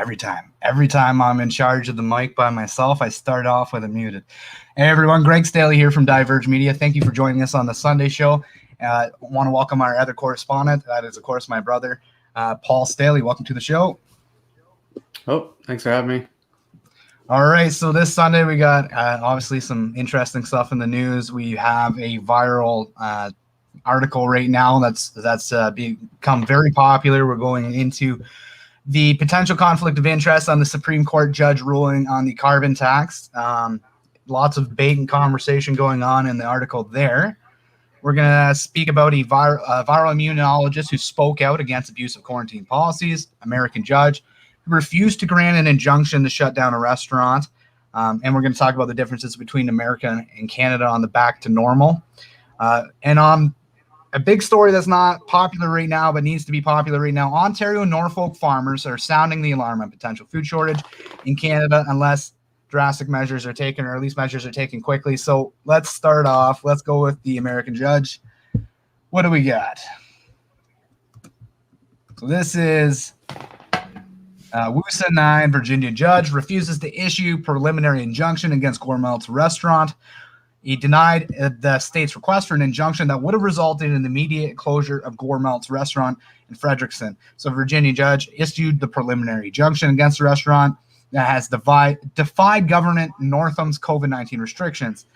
Every time I'm in charge of the mic by myself, I start off with it muted. Hey everyone, Greg Staley here from Diverge Media. Thank you for joining us on the Sunday show. I want to welcome our other correspondent. That is, of course, my brother, Paul Staley. Welcome to the show. Oh, thanks for having me. All right, so this Sunday we got obviously some interesting stuff in the news. We have a viral article right now that's become very popular. We're going into the potential conflict of interest on the Supreme Court judge ruling on the carbon tax. Lots of debate and conversation going on in the article there. We're going to speak about a viral immunologist who spoke out against abusive quarantine policies, American judge who refused to grant an injunction to shut down a restaurant. And we're going to talk about the differences between America and Canada on the back to normal. And on a big story that's not popular right now, but needs to be popular right now. Ontario and Norfolk farmers are sounding the alarm on potential food shortage in Canada unless drastic measures are taken, or at least measures are taken quickly. So let's start off. Let's go with the American judge. What do we got? So this is Woosa 9, Virginia judge refuses to issue preliminary injunction against Gourmet's restaurant. He denied the state's request for an injunction that would have resulted in the immediate closure of Gourmet's restaurant in Frederickson. So Virginia judge issued the preliminary injunction against the restaurant that has defied Governor Northam's COVID-19 restrictions.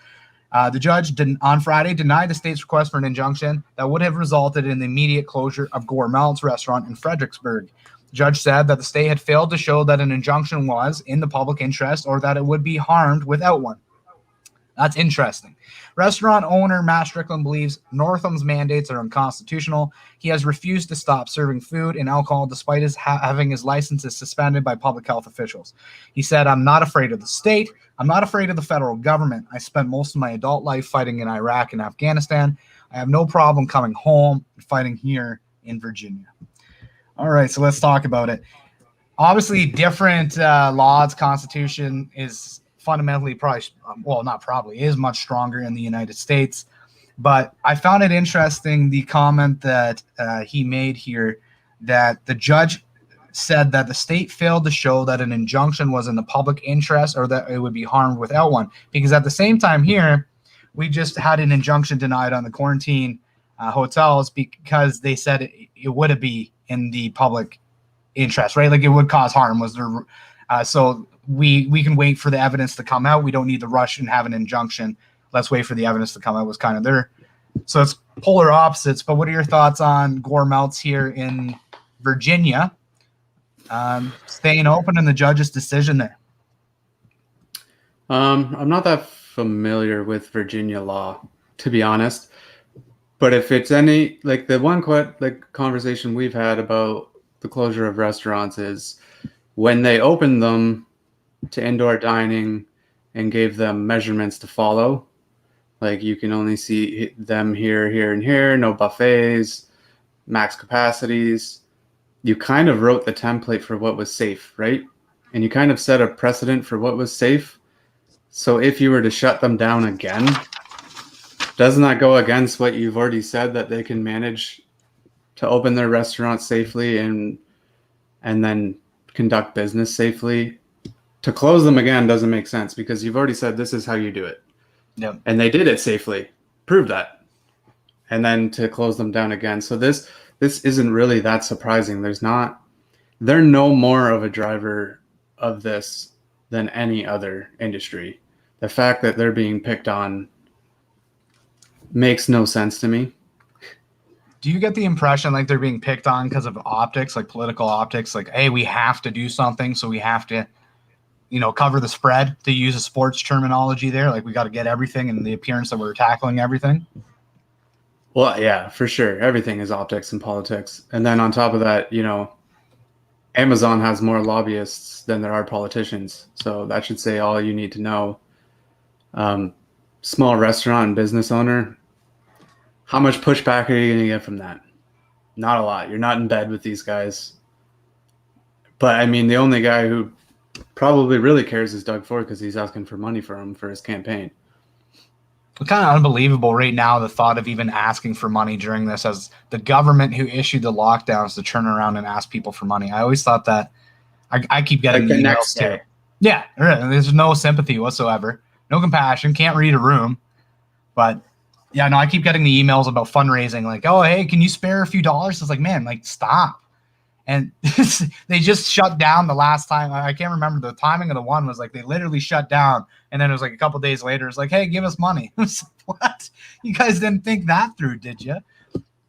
The judge on Friday denied the state's request for an injunction that would have resulted in the immediate closure of Gourmet's restaurant in Fredericksburg. The judge said that the state had failed to show that an injunction was in the public interest or that it would be harmed without one. That's interesting. Restaurant owner Matt Strickland believes Northam's mandates are unconstitutional. He has refused to stop serving food and alcohol despite having his licenses suspended by public health officials. He said, "I'm not afraid of the state. I'm not afraid of the federal government. I spent most of my adult life fighting in Iraq and Afghanistan. I have no problem coming home and fighting here in Virginia." All right, so let's talk about it. Obviously, different laws, Constitution is fundamentally is much stronger in the United States. But I found it interesting, the comment that he made here, that the judge said that the state failed to show that an injunction was in the public interest or that it would be harmed without one. Because at the same time here, we just had an injunction denied on the quarantine hotels because they said it would be in the public interest, right? Like it would cause harm. So we can wait for the evidence to come out. We don't need to rush and have an injunction. Let's wait for the evidence to come out was kind of there. So it's polar opposites. But what are your thoughts on Gourmet's here in Virginia staying open and the judge's decision there? I'm not that familiar with Virginia law, to be honest. But if it's any, like the one conversation we've had about the closure of restaurants is when they opened them to indoor dining and gave them measurements to follow, like you can only see them here, here, and here, no buffets, max capacities. You kind of wrote the template for what was safe, right? And you kind of set a precedent for what was safe. So if you were to shut them down again, doesn't that go against what you've already said, that they can manage to open their restaurant safely and then conduct business safely? To close them again doesn't make sense because you've already said this is how you do it. Yep. And they did it safely. Prove that. And then to close them down again. So this isn't really that surprising. They're no more of a driver of this than any other industry. The fact that they're being picked on makes no sense to me. Do you get the impression like they're being picked on because of optics, like political optics? Like, hey, we have to do something, so we have to cover the spread, to use a sports terminology there. Like we got to get everything and the appearance that we're tackling everything. Well, yeah, for sure. Everything is optics and politics. And then on top of that, Amazon has more lobbyists than there are politicians. So that should say all you need to know. Small restaurant and business owner, how much pushback are you going to get from that? Not a lot. You're not in bed with these guys. But I mean, the only guy who probably really cares is Doug Ford because he's asking for money for him for his campaign. It's kind of unbelievable right now, the thought of even asking for money during this, as the government who issued the lockdowns to turn around and ask people for money. I always thought that I keep getting Like the the next emails too. day. Yeah, there's no sympathy whatsoever, no compassion, can't read a room. But yeah, no, I keep getting the emails about fundraising, like, oh, hey, can you spare a few dollars? It's like, man, like, stop. And they just shut down the last time. I can't remember the timing of the one was like they literally shut down, and then it was like a couple days later. It's like, hey, give us money. What? You guys didn't think that through, did you?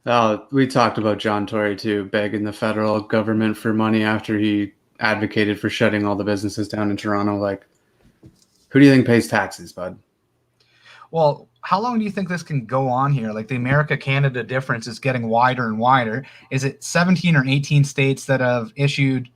Oh, we talked about John Tory too, begging the federal government for money after he advocated for shutting all the businesses down in Toronto. Like, who do you think pays taxes, bud? Well, how long do you think this can go on here? Like the America-Canada difference is getting wider and wider. Is it 17 or 18 states that have issued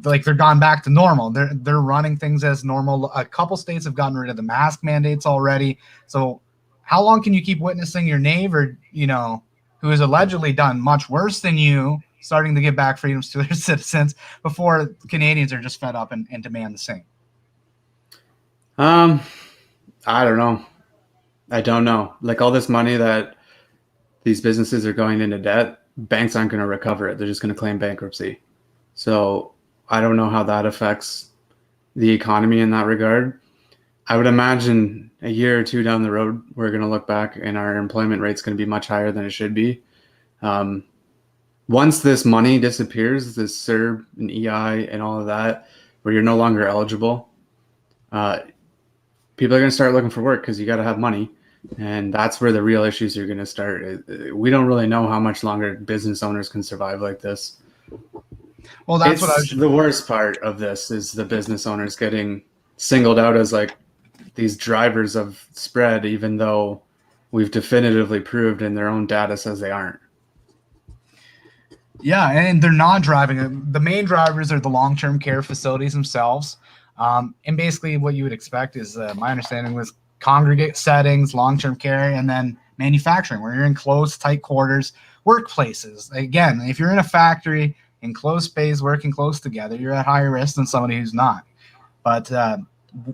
like they're gone back to normal? They're running things as normal. A couple states have gotten rid of the mask mandates already. So how long can you keep witnessing your neighbor, who has allegedly done much worse than you, starting to give back freedoms to their citizens before Canadians are just fed up and demand the same? Um, I don't know. I don't know. Like all this money that these businesses are going into debt, banks aren't going to recover it. They're just going to claim bankruptcy. So I don't know how that affects the economy in that regard. I would imagine a year or two down the road, we're going to look back and our employment rate's going to be much higher than it should be. Um, Once this money disappears, this CERB and EI and all of that, where you're no longer eligible, uh, people are going to start looking for work because you got to have money. And that's where the real issues are going to start. We don't really know how much longer business owners can survive like this. Well, that's what I was. The worst part of this is the business owners getting singled out as like these drivers of spread, even though we've definitively proved and their own data says they aren't. Yeah, and they're not driving it. The main drivers are the long-term care facilities themselves. And basically what you would expect is, my understanding was congregate settings, long-term care, and then manufacturing, where you're in close, tight quarters, workplaces. Again, if you're in a factory, in close space, working close together, you're at higher risk than somebody who's not. But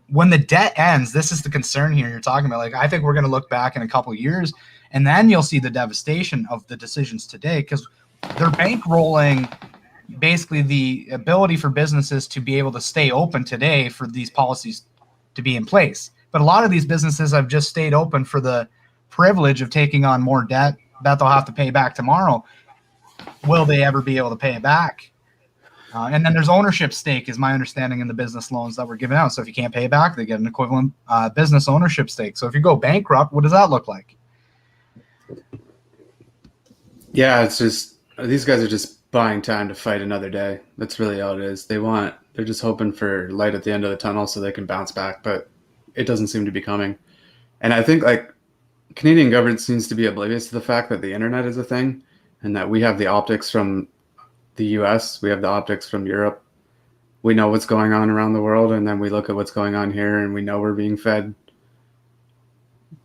when the debt ends, this is the concern here you're talking about. Like, I think we're going to look back in a couple of years, and then you'll see the devastation of the decisions today, because they're bankrolling basically the ability for businesses to be able to stay open today for these policies to be in place. But a lot of these businesses have just stayed open for the privilege of taking on more debt that they'll have to pay back tomorrow. Will they ever be able to pay it back? And then there's ownership stake, is my understanding, in the business loans that were given out. So if you can't pay back, they get an equivalent business ownership stake. So if you go bankrupt, what does that look like? Yeah, it's just these guys are just buying time to fight another day. That's really all it is. They're just hoping for light at the end of the tunnel so they can bounce back, but it doesn't seem to be coming. And I think like Canadian government seems to be oblivious to the fact that the internet is a thing and that we have the optics from the US, we have the optics from Europe. We know what's going on around the world, and then we look at what's going on here and we know we're being fed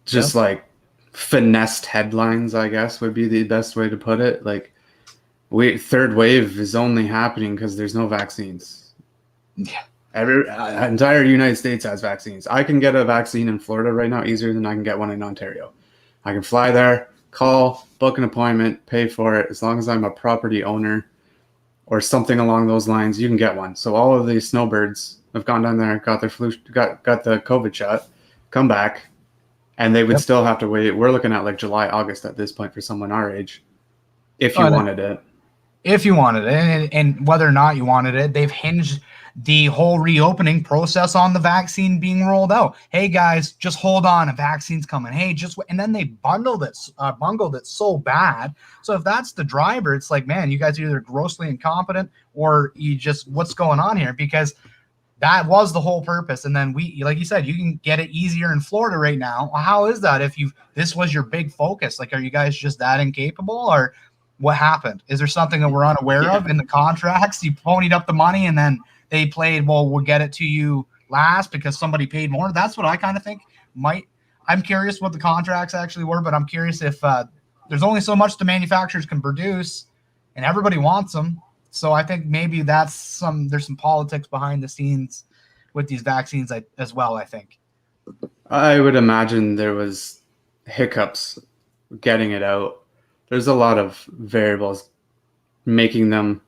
just like finessed headlines, I guess would be the best way to put it. Like third wave is only happening because there's no vaccines. Yeah. Entire United States has vaccines. I can get a vaccine in Florida right now easier than I can get one in Ontario. I can fly there, call, book an appointment, pay for it. As long as I'm a property owner or something along those lines, you can get one. So all of these snowbirds have gone down there, got their flu, got the COVID shot, come back, and they would still have to wait. We're looking at like July, August at this point for someone our age, if you wanted it. If you wanted it, and whether or not you wanted it, they've hinged the whole reopening process on the vaccine being rolled out. Hey guys, just hold on, a vaccine's coming. Hey, and then they bungled it so bad. So if that's the driver, it's like, man, you guys are either grossly incompetent or you just, what's going on here? Because that was the whole purpose. And then like you said, you can get it easier in Florida right now. How is that if this was your big focus? Like, are you guys just that incapable, or what happened? Is there something that we're unaware of in the contracts? You ponied up the money and then they played, well, we'll get it to you last because somebody paid more. That's what I kind of think I'm curious what the contracts actually were, but I'm curious if there's only so much the manufacturers can produce and everybody wants them. So I think maybe there's some politics behind the scenes with these vaccines as well, I think. I would imagine there was hiccups getting it out. There's a lot of variables making them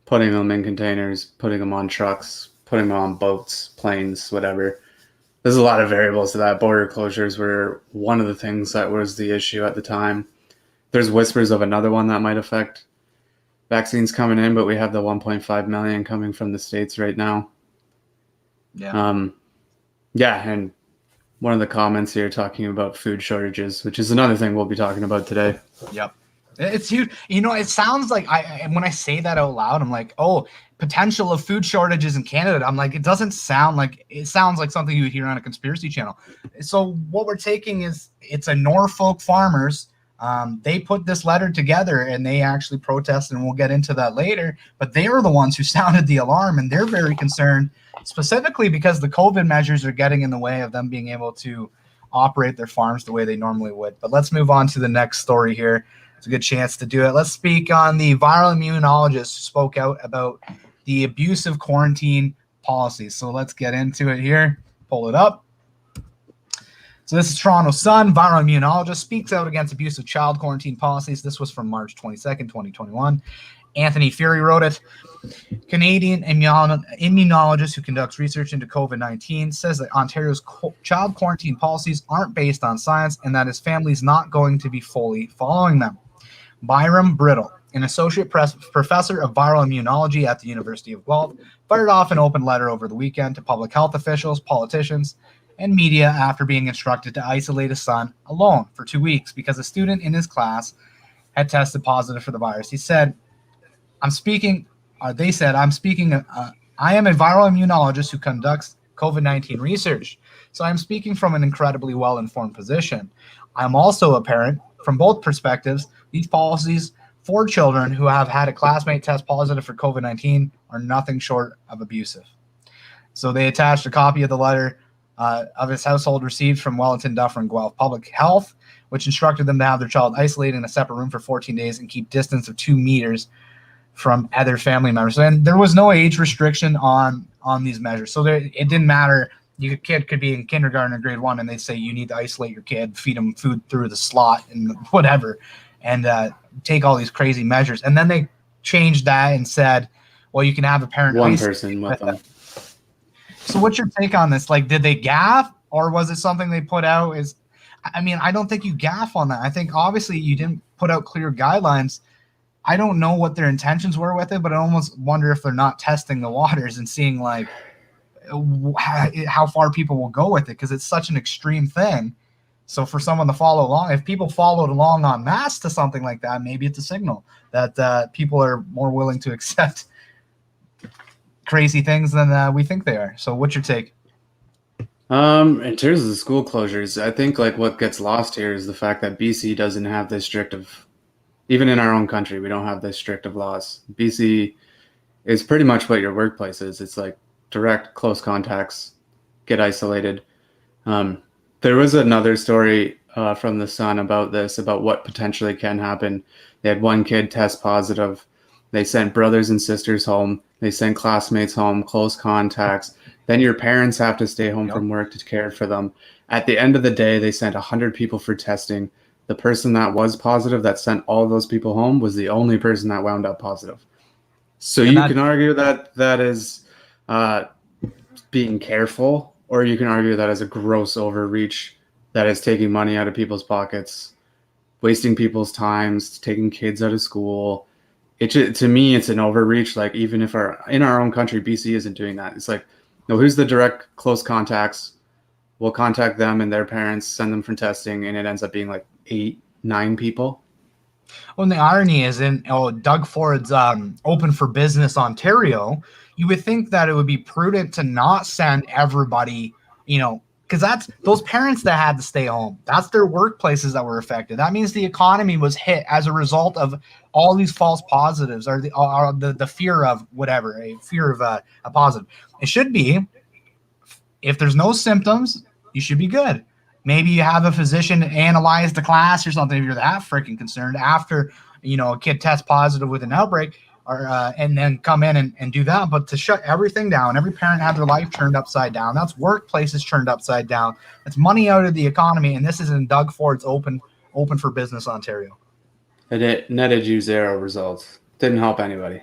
putting them in containers, putting them on trucks, putting them on boats, planes, whatever. There's a lot of variables to that. Border closures were one of the things that was the issue at the time. There's whispers of another one that might affect vaccines coming in, but we have the 1.5 million coming from the States right now. Yeah. Yeah, and one of the comments here talking about food shortages, which is another thing we'll be talking about today. Yep. It's huge. It sounds like when I say that out loud, I'm like, oh, potential of food shortages in Canada. I'm like, it doesn't sound like, it sounds like something you would hear on a conspiracy channel. So what we're taking is, it's a Norfolk farmers. They put this letter together and they actually protested, and we'll get into that later. But they are the ones who sounded the alarm, and they're very concerned, specifically because the COVID measures are getting in the way of them being able to operate their farms the way they normally would. But let's move on to the next story here. It's a good chance to do it. Let's speak on the viral immunologist who spoke out about the abusive quarantine policies. So let's get into it here. Pull it up. So this is Toronto Sun. Viral immunologist speaks out against abusive child quarantine policies. This was from March 22nd, 2021. Anthony Fury wrote it. Canadian immunologist who conducts research into COVID-19 says that Ontario's child quarantine policies aren't based on science and that his family is not going to be fully following them. Byram Brittle, an associate professor of viral immunology at the University of Guelph, fired off an open letter over the weekend to public health officials, politicians, and media after being instructed to isolate his son alone for 2 weeks because a student in his class had tested positive for the virus. He said, I am a viral immunologist who conducts COVID-19 research, so I'm speaking from an incredibly well-informed position. I'm also a parent. From both perspectives, these policies for children who have had a classmate test positive for COVID-19 are nothing short of abusive. So they attached a copy of the letter of his household received from Wellington Duffer and Guelph Public Health, which instructed them to have their child isolated in a separate room for 14 days and keep distance of 2 meters from other family members. And there was no age restriction on these measures. So it didn't matter. Your kid could be in kindergarten or grade 1 and they'd say you need to isolate your kid, feed them food through the slot and whatever, and take all these crazy measures. And then they changed that and said, well, you can have a parent. One person with them. So what's your take on this? Like, did they gaffe, or was it something they put out? I don't think you gaffe on that. I think obviously you didn't put out clear guidelines. I don't know what their intentions were with it, but I almost wonder if they're not testing the waters and seeing like how far people will go with it, because it's such an extreme thing. So for someone to follow along, if people followed along en masse to something like that, maybe it's a signal that people are more willing to accept crazy things than we think they are. So what's your take? In terms of the school closures, I think like what gets lost here is the fact that BC doesn't have this strict of, even in our own country, we don't have this strict of laws. BC is pretty much what your workplace is. It's like direct close contacts, get isolated. There was another story from the Sun about this, about what potentially can happen. They had one kid test positive. They sent brothers and sisters home. They sent classmates home, close contacts. Then your parents have to stay home from work to care for them. At the end of the day, they sent 100 people for testing. The person that was positive that sent all of those people home was the only person that wound up positive. So you can argue that that is being careful, or you can argue that is a gross overreach that is taking money out of people's pockets, wasting people's times, taking kids out of school. To me, it's an overreach. Like, even if in our own country, BC isn't doing that. It's like, no, who's the direct close contacts? We'll contact them and their parents, send them for testing, and it ends up being like 8, 9 people. Well, and the irony is Doug Ford's Open for Business Ontario, you would think that it would be prudent to not send everybody, because that's those parents that had to stay home. That's their workplaces that were affected. That means the economy was hit as a result of all these false positives, or the fear of whatever, a fear of a positive. It should be, if there's no symptoms, you should be good. Maybe you have a physician analyze the class or something if you're that freaking concerned after, a kid tests positive with an outbreak, or and then come in and do that. But to shut everything down, every parent had their life turned upside down. That's workplaces turned upside down. That's money out of the economy. And this is in Doug Ford's Open for Business Ontario. It netted you 0 results. Didn't help anybody.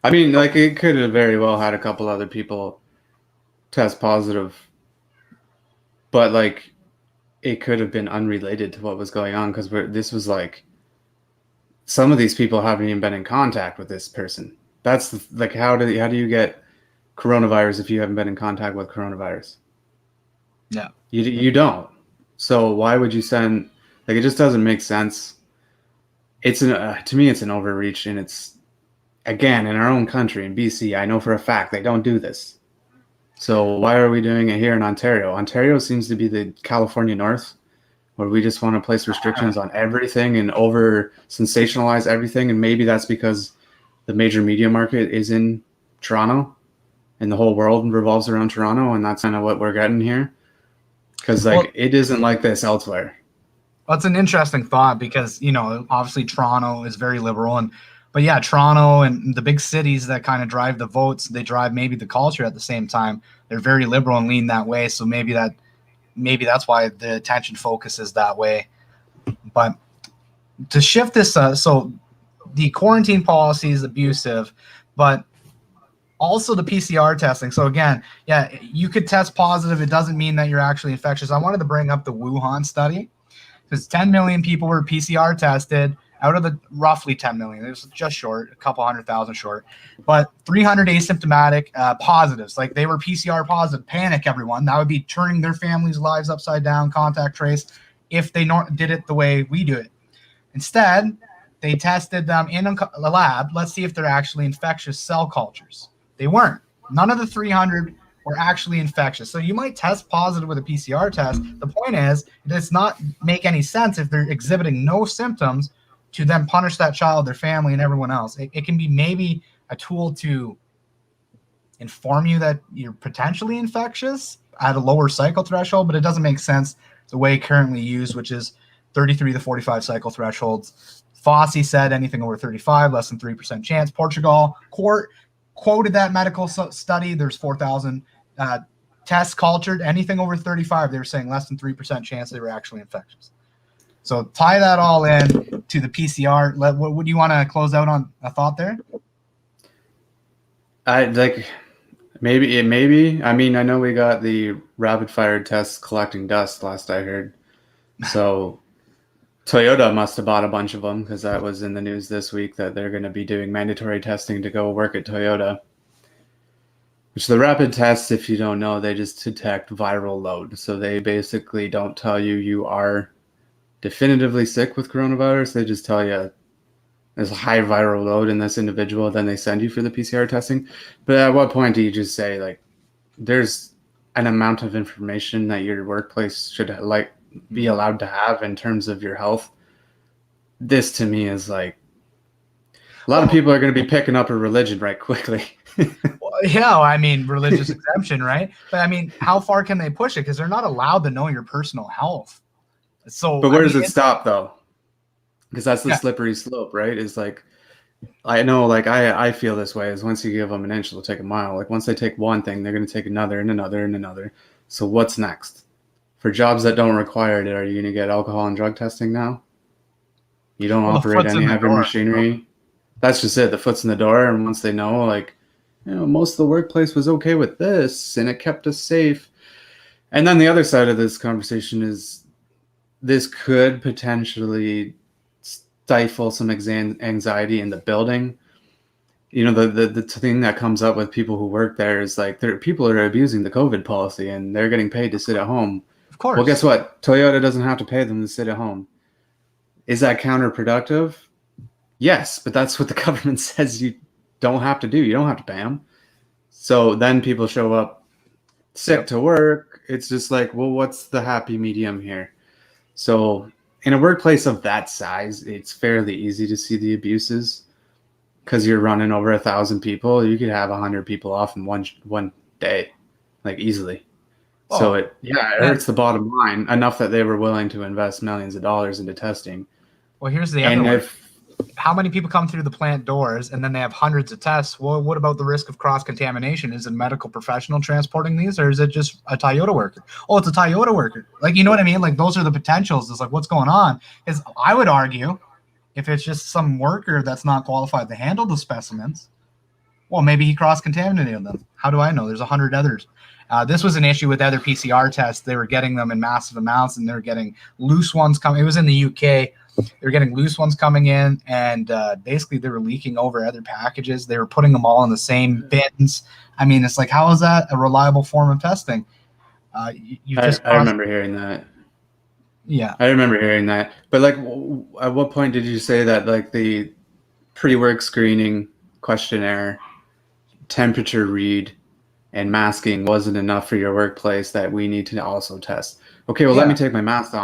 I mean, like it could have very well had a couple other people test positive, but like it could have been unrelated to what was going on because this was like some of these people haven't even been in contact with this person. That's like how do you get coronavirus if you haven't been in contact with coronavirus? Yeah. You don't. So why would you send? Like it just doesn't make sense. It's to me it's an overreach, and it's again in our own country in BC. I know for a fact they don't do this. So why are we doing it here in Ontario? Ontario seems to be the California North, where we just want to place restrictions on everything and over sensationalize everything. And maybe that's because the major media market is in Toronto and the whole world revolves around Toronto. And that's kind of what we're getting here. Because like it isn't like this elsewhere. Well, it's an interesting thought because, obviously Toronto is very liberal but yeah, Toronto and the big cities that kind of drive the votes, they drive maybe the culture at the same time. They're very liberal and lean that way. So maybe that's why the attention focus is that way. But to shift this, so the quarantine policy is abusive, but also the PCR testing. So again, yeah, you could test positive. It doesn't mean that you're actually infectious. I wanted to bring up the Wuhan study because 10 million people were PCR tested out of the roughly 10 million. It was just short, a couple 100,000 short, but 300 asymptomatic positives. Like they were PCR positive. Panic, everyone. That would be turning their families' lives upside down, contact trace, if they did it the way we do it. Instead, they tested them in a lab. Let's see if they're actually infectious cell cultures. They weren't. None of the 300 were actually infectious. So you might test positive with a PCR test. The point is, it does not make any sense if they're exhibiting no symptoms to then punish that child, their family, and everyone else. It can be maybe a tool to inform you that you're potentially infectious at a lower cycle threshold, but it doesn't make sense the way currently used, which is 33 to 45 cycle thresholds. Fossey said anything over 35, less than 3% chance. Portugal court quoted that medical study. There's 4,000 tests cultured. Anything over 35, they were saying less than 3% chance they were actually infectious. So tie that all in to the PCR. What do you want to close out on a thought there? I like maybe. I mean, I know we got the rapid fire tests collecting dust last I heard. So Toyota must have bought a bunch of them because that was in the news this week that they're going to be doing mandatory testing to go work at Toyota. Which the rapid tests, if you don't know, they just detect viral load. So they basically don't tell you are definitively sick with coronavirus. They just tell you there's a high viral load in this individual. Then they send you for the PCR testing. But at what point do you just say, like, there's an amount of information that your workplace should be allowed to have in terms of your health? This to me is like a lot of people are going to be picking up a religion right quickly. Yeah, I mean, religious exemption, right? But I mean, how far can they push it? Because they're not allowed to know your personal health. So, but where does it stop though? Because that's the slippery slope, right? Is like, I know, like I feel this way. Is once you give them an inch, they'll take a mile. Like once they take one thing, they're going to take another and another and another. So what's next? For jobs that don't require it, are you going to get alcohol and drug testing now? You don't operate any heavy machinery. That's just it. The foot's in the door, and once they know, like, most of the workplace was okay with this, and it kept us safe. And then the other side of this conversation is this could potentially stifle some anxiety in the building. The thing that comes up with people who work there is like people are abusing the COVID policy, and they're getting paid to sit at home. Of course. Well, guess what? Toyota doesn't have to pay them to sit at home. Is that counterproductive? Yes, but that's what the government says you don't have to do. You don't have to pay them. So then people show up sick to work. It's just like, well, what's the happy medium here? So in a workplace of that size, it's fairly easy to see the abuses because you're running over 1,000 people. You could have 100 people off in one day, like easily. Oh, so it hurts the bottom line enough that they were willing to invest millions of dollars into testing. Well, here's the other one. How many people come through the plant doors and then they have hundreds of tests? Well, what about the risk of cross-contamination? Is it a medical professional transporting these, or is it just a Toyota worker? Oh, it's a Toyota worker. Like, you know what I mean? Like, those are the potentials. It's like, what's going on? Is I would argue if it's just some worker that's not qualified to handle the specimens, Well, maybe he cross-contaminated them. How do I know? There's 100 others. This was an issue with other PCR tests. They were getting them in massive amounts, and they were getting loose ones coming. It was in the UK. They were getting loose ones coming in, and basically they were leaking over other packages. They were putting them all in the same bins. I mean, it's like, how is that a reliable form of testing? I remember hearing that. Yeah. I remember hearing that. But like, at what point did you say that like the pre-work screening questionnaire, temperature read, and masking wasn't enough for your workplace, that we need to also test? Okay, well, let me take my mask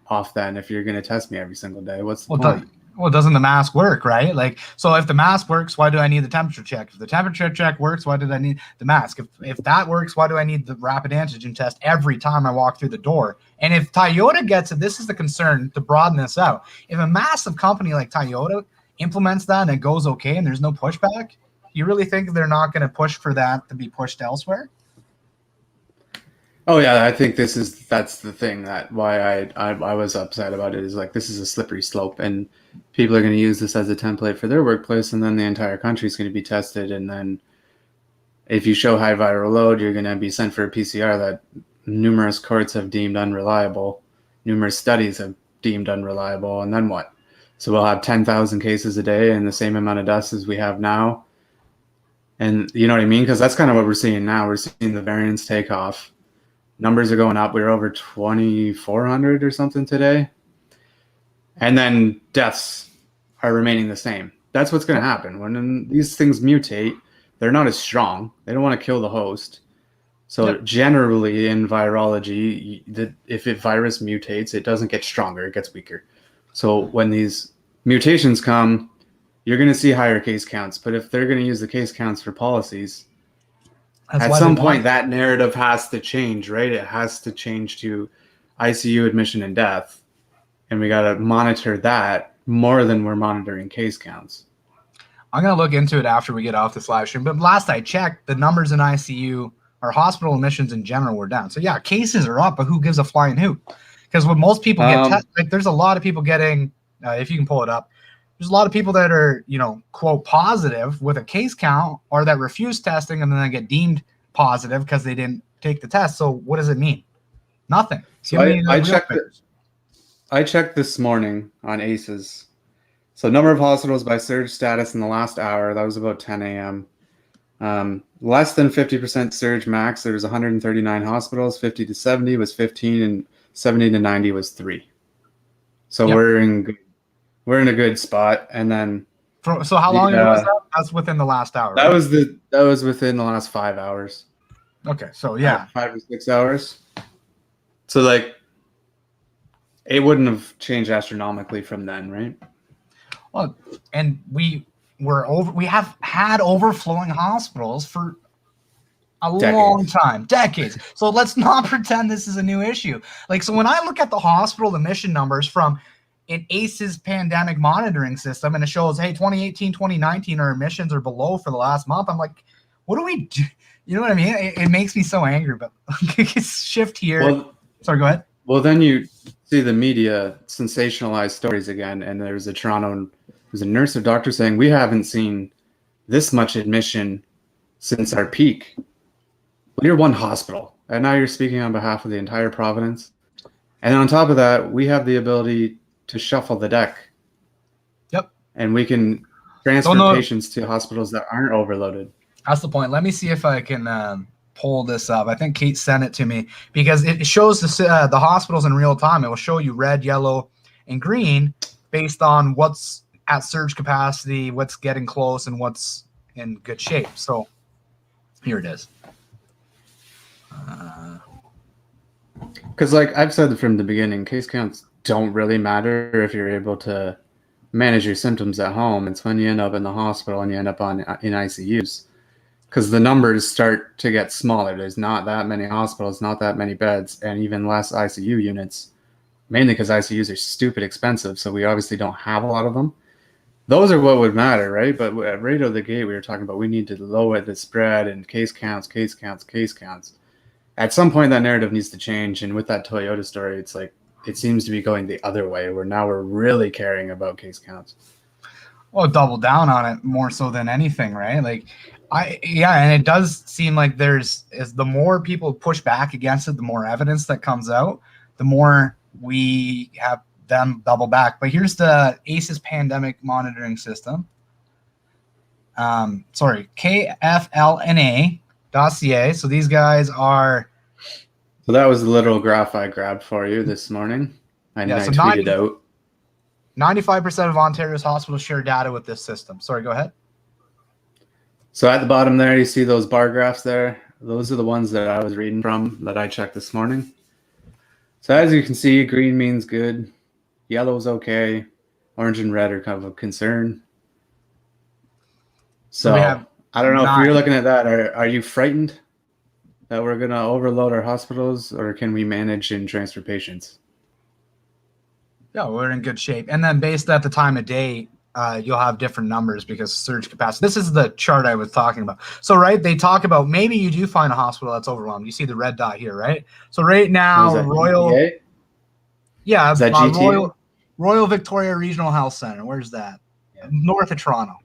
off then if you're going to test me every single day. What's the point? Well, doesn't the mask work, right? Like, so if the mask works, why do I need the temperature check? If the temperature check works, why did I need the mask? If that works, why do I need the rapid antigen test every time I walk through the door? And if Toyota gets it, this is the concern to broaden this out. If a massive company like Toyota implements that and it goes okay and there's no pushback, you really think they're not going to push for that to be pushed elsewhere? Oh yeah, I think that's the thing, that why I was upset about it, is like, this is a slippery slope, and people are going to use this as a template for their workplace, and then the entire country is going to be tested, and then if you show high viral load, you're going to be sent for a PCR that numerous courts have deemed unreliable, numerous studies have deemed unreliable, and then what? So we'll have 10,000 cases a day and the same amount of deaths as we have now, and you know what I mean? Because that's kind of what we're seeing now. We're seeing the variants take off. Numbers are going up. We're over 2,400 or something today. And then deaths are remaining the same. That's what's going to happen. When these things mutate, they're not as strong. They don't want to kill the host. So generally in virology, if a virus mutates, it doesn't get stronger, it gets weaker. So when these mutations come, you're going to see higher case counts. But if they're going to use the case counts for policies, at some point, that narrative has to change, right? It has to change to ICU admission and death. And we got to monitor that more than we're monitoring case counts. I'm going to look into it after we get off this live stream. But last I checked, the numbers in ICU or hospital admissions in general were down. So, yeah, cases are up, but who gives a flying hoot? Because when most people get tested, like, there's a lot of people getting, if you can pull it up, there's a lot of people that are, quote, positive with a case count, or that refuse testing and then they get deemed positive because they didn't take the test. So what does it mean? Nothing. So I checked this morning on ACEs. So number of hospitals by surge status in the last hour, that was about 10 a.m. Less than 50% surge max, there was 139 hospitals. 50 to 70 was 15, and 70 to 90 was 3. So we're in a good spot. And then so how long ago was that? That's within the last hour. That was within the last 5 hours. Okay, so yeah, 5 to 6 hours. So like, it wouldn't have changed astronomically from then, right? Well, and we have had overflowing hospitals for a long time, decades. So let's not pretend this is a new issue. Like, so when I look at the hospital admission numbers from an ACE's pandemic monitoring system, and it shows, hey, 2018, 2019, our admissions are below for the last month. I'm like, what do we do? You know what I mean? It makes me so angry, but shift here. Well, sorry, go ahead. Well, then you see the media sensationalize stories again, and there's a nurse or doctor saying, we haven't seen this much admission since our peak. Well, you're one hospital, and now you're speaking on behalf of the entire province. And on top of that, we have the ability to shuffle the deck. Yep. And we can transfer patients to hospitals that aren't overloaded. That's the point. Let me see if I can pull this up. I think Kate sent it to me, because it shows the hospitals in real time. It will show you red, yellow, and green based on what's at surge capacity, what's getting close, and what's in good shape. So here it is. Because like I've said from the beginning, case counts don't really matter if you're able to manage your symptoms at home. It's when you end up in the hospital and you end up in ICUs. Because the numbers start to get smaller. There's not that many hospitals, not that many beds, and even less ICU units, mainly because ICUs are stupid expensive, so we obviously don't have a lot of them. Those are what would matter, right? But right out of the gate, we were talking about we need to lower the spread and case counts. At some point, that narrative needs to change, and with that Toyota story, it's like it seems to be going the other way, where now we're really caring about case counts. well, double down on it more so than anything, right? Like, and it does seem like the more people push back against it, the more evidence that comes out, the more we have them double back. But here's the ACES pandemic monitoring system. KFLNA.ca. So these guys are. So that was the literal graph I grabbed for you this morning. I tweeted out. 95% of Ontario's hospitals share data with this system. Sorry, go ahead. So at the bottom there, you see those bar graphs there. Those are the ones that I was reading from that I checked this morning. So as you can see, green means good. Yellow's okay. Orange and red are kind of a concern. So we have I don't know if you're looking at that. Are you frightened that we're going to overload our hospitals, or can we manage and transfer patients? Yeah, we're in good shape. And then based at the time of day, you'll have different numbers because surge capacity. This is the chart I was talking about. So, right, they talk about maybe you do find a hospital that's overwhelmed. You see the red dot here, right? So right now, Royal, GTA? Yeah, is that GTA? Royal Victoria Regional Health Center. Where's that? Yeah. North of Toronto.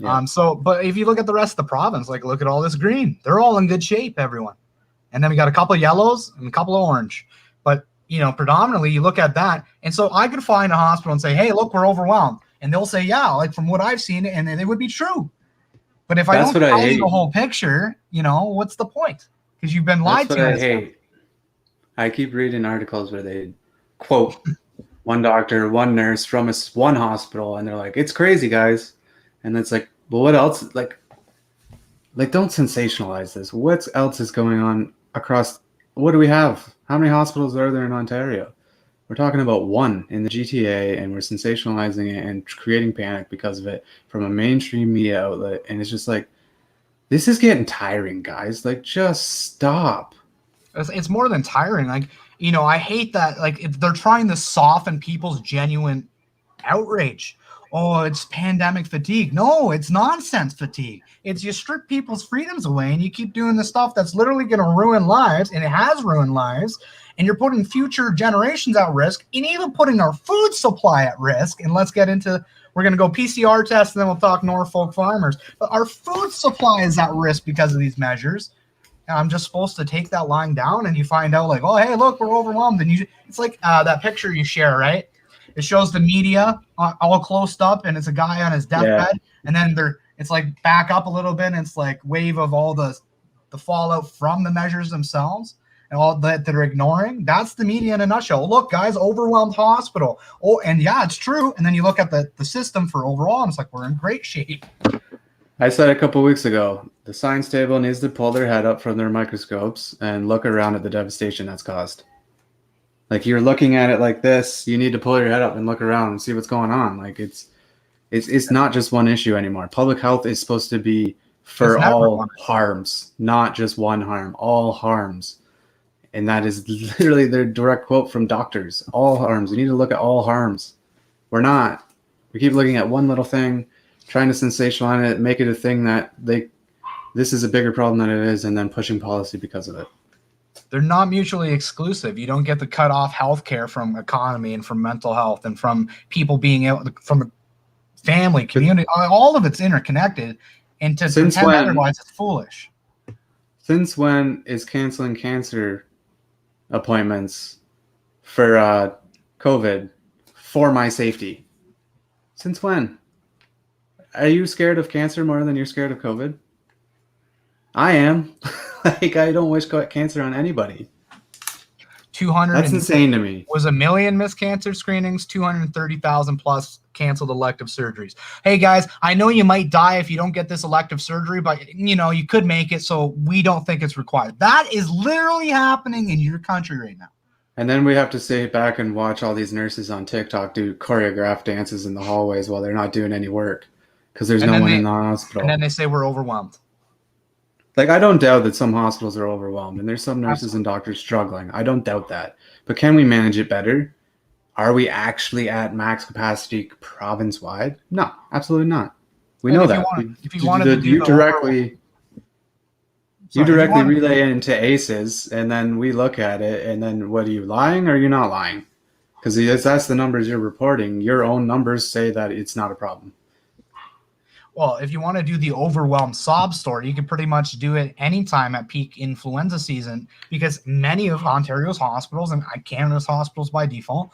Yeah. But if you look at the rest of the province, like look at all this green. They're all in good shape, everyone. And then we got a couple of yellows and a couple of orange. But predominantly you look at that. And so I could find a hospital and say, hey, look, we're overwhelmed. And they'll say, yeah, like from what I've seen, and it would be true. But if I don't tell you the whole picture, what's the point? Because you've been lied to. That's what I hate. I keep reading articles where they quote one doctor, one nurse from one hospital, and they're like, it's crazy, guys. And it's like, well, what else? Like don't sensationalize this. What else is going on across? What do we have? How many hospitals are there in Ontario? We're talking about one in the GTA, and we're sensationalizing it and creating panic because of it from a mainstream media outlet. And it's just like, this is getting tiring, guys. Like, just stop. It's more than tiring. Like, I hate that. Like, they're trying to soften people's genuine outrage. Oh, it's pandemic fatigue. No, it's nonsense fatigue. It's you strip people's freedoms away and you keep doing the stuff that's literally going to ruin lives, and it has ruined lives, and you're putting future generations at risk and even putting our food supply at risk. And we're going to go PCR test, and then we'll talk Norfolk farmers. But our food supply is at risk because of these measures. And I'm just supposed to take that line down, and you find out like, oh, hey, look, we're overwhelmed. And it's like that picture you share, right? It shows the media all closed up, and it's a guy on his deathbed, and then it's like back up a little bit, and it's like wave of all the fallout from the measures themselves and all that they're ignoring. That's the media in a nutshell. Look, guys, overwhelmed hospital. Oh, and yeah, it's true. And then you look at the system for overall, and it's like we're in great shape. I said a couple of weeks ago, the science table needs to pull their head up from their microscopes and look around at the devastation that's caused. Like, you're looking at it like this, you need to pull your head up and look around and see what's going on. Like, it's not just one issue anymore. Public health is supposed to be for all harms, not just one harm, all harms. And that is literally their direct quote from doctors. All harms. You need to look at all harms. We're not. We keep looking at one little thing, trying to sensationalize it, make it a thing that this is a bigger problem than it is, and then pushing policy because of it. They're not mutually exclusive. You don't get to cut off healthcare from economy and from mental health and from people being able from a family, community. All of it's interconnected. And to pretend otherwise, it's foolish. Since when is canceling cancer appointments for COVID for my safety? Since when? Are you scared of cancer more than you're scared of COVID? I am. Like, I don't wish cancer on anybody. 200. That's insane to me. Was 1 million missed cancer screenings, 230,000 plus canceled elective surgeries. Hey guys, I know you might die if you don't get this elective surgery, but you could make it, so we don't think it's required. That is literally happening in your country right now. And then we have to sit back and watch all these nurses on TikTok do choreographed dances in the hallways while they're not doing any work because there's no one in the hospital. And then they say we're overwhelmed. Like, I don't doubt that some hospitals are overwhelmed and there's some nurses and doctors struggling. I don't doubt that. But can we manage it better? Are we actually at max capacity province-wide? No, absolutely not. We know that. You directly relay it into ACES, and then we look at it, and then what, are you lying or are you not lying? Because that's the numbers you're reporting. Your own numbers say that it's not a problem. Well, if you want to do the overwhelmed sob story, you can pretty much do it anytime at peak influenza season, because many of Ontario's hospitals and Canada's hospitals by default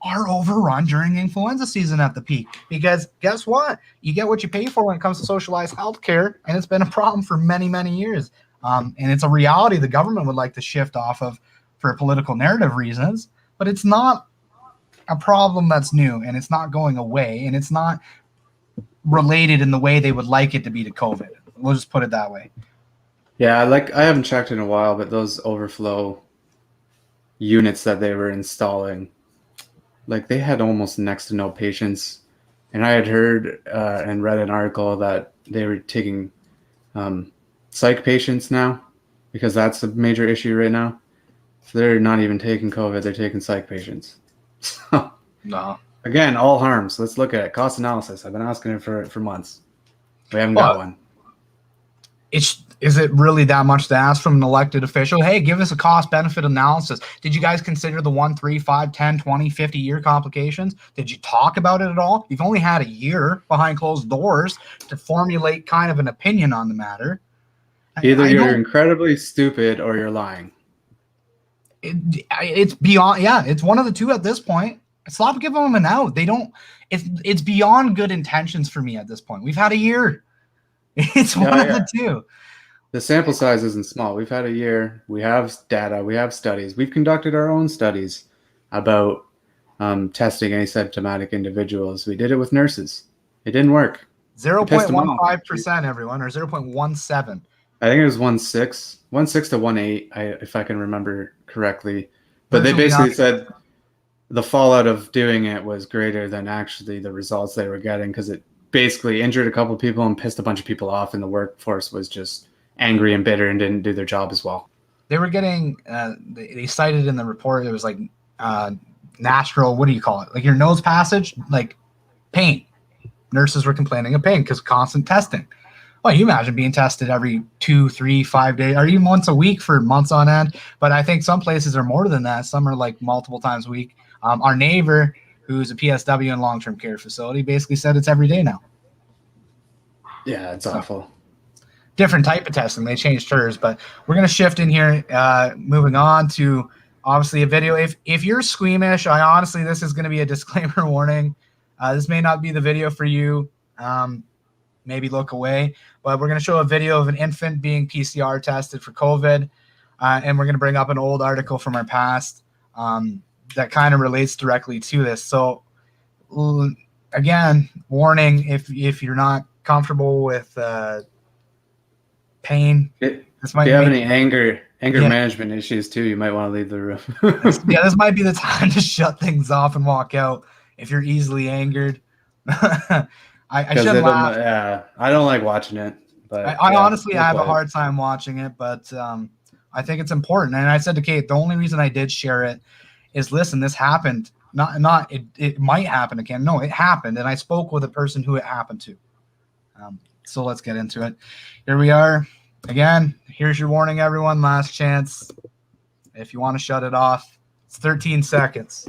are overrun during influenza season at the peak. Because guess what? You get what you pay for when it comes to socialized healthcare, and it's been a problem for many, many years. And it's a reality the government would like to shift off of for political narrative reasons, but it's not a problem that's new, and it's not going away, and it's not related in the way they would like it to be to COVID. We'll just put it that way. Yeah, like I haven't checked in a while, but those overflow units that they were installing, like they had almost next to no patients. And I had heard and read an article that they were taking psych patients now, because that's a major issue right now. So they're not even taking COVID, they're taking psych patients. So, No. again, all harms. Let's look at it. Cost analysis. I've been asking it for months. We haven't got one. Is it really that much to ask from an elected official? Hey, give us a cost-benefit analysis. Did you guys consider the 1, 3, 5, 10, 20, 50-year complications? Did you talk about it at all? You've only had a year behind closed doors to formulate kind of an opinion on the matter. Either you're incredibly stupid or you're lying. It's beyond, yeah, it's one of the two at this point. Stop giving them an out. They don't, it's beyond good intentions for me at this point. We've had a year. It's one of the two. The sample size isn't small. We've had a year. We have data. We have studies. We've conducted our own studies about testing asymptomatic individuals. We did it with nurses. It didn't work. 0.15%, everyone, or 0.17. I think it was 1.6 to 1.8, if I can remember correctly. But they basically said the fallout of doing it was greater than actually the results they were getting, because it basically injured a couple of people and pissed a bunch of people off, and the workforce was just angry and bitter and didn't do their job as well. They were getting, they cited in the report, it was like natural, what do you call it? Like your nose passage, like pain. Nurses were complaining of pain because constant testing. Well, you imagine being tested every 2, 3, 5 days, or even once a week for months on end. But I think some places are more than that. Some are like multiple times a week. Our neighbor, who's a PSW in long-term care facility, basically said it's every day now. Yeah, it's awful. Different type of testing. They changed hers, but we're going to shift in here, moving on to obviously a video. If you're squeamish, this is going to be a disclaimer warning. This may not be the video for you. Maybe look away, but we're going to show a video of an infant being PCR tested for COVID. And we're going to bring up an old article from our past that kind of relates directly to this. So again, warning, if you're not comfortable with pain, this might, if you have any anger management issues too, you might want to leave the room. This might be the time to shut things off and walk out if you're easily angered. I shouldn't laugh. Yeah, I don't like watching it. But I honestly have a hard time watching it, but I think it's important. And I said to Kate, the only reason I did share it is, listen, this happened. It might happen again. No, it happened, and I spoke with a person who it happened to. So let's get into it. Here we are. Again, here's your warning, everyone. Last chance. If you want to shut it off, it's 13 seconds.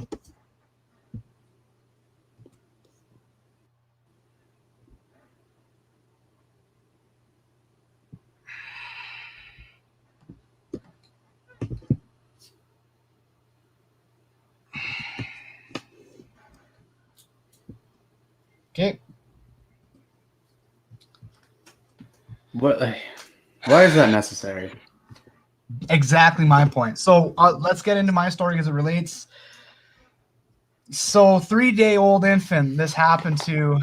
Okay. Why is that necessary? Exactly my point. So let's get into my story as it relates. So 3-day-old infant, this happened to.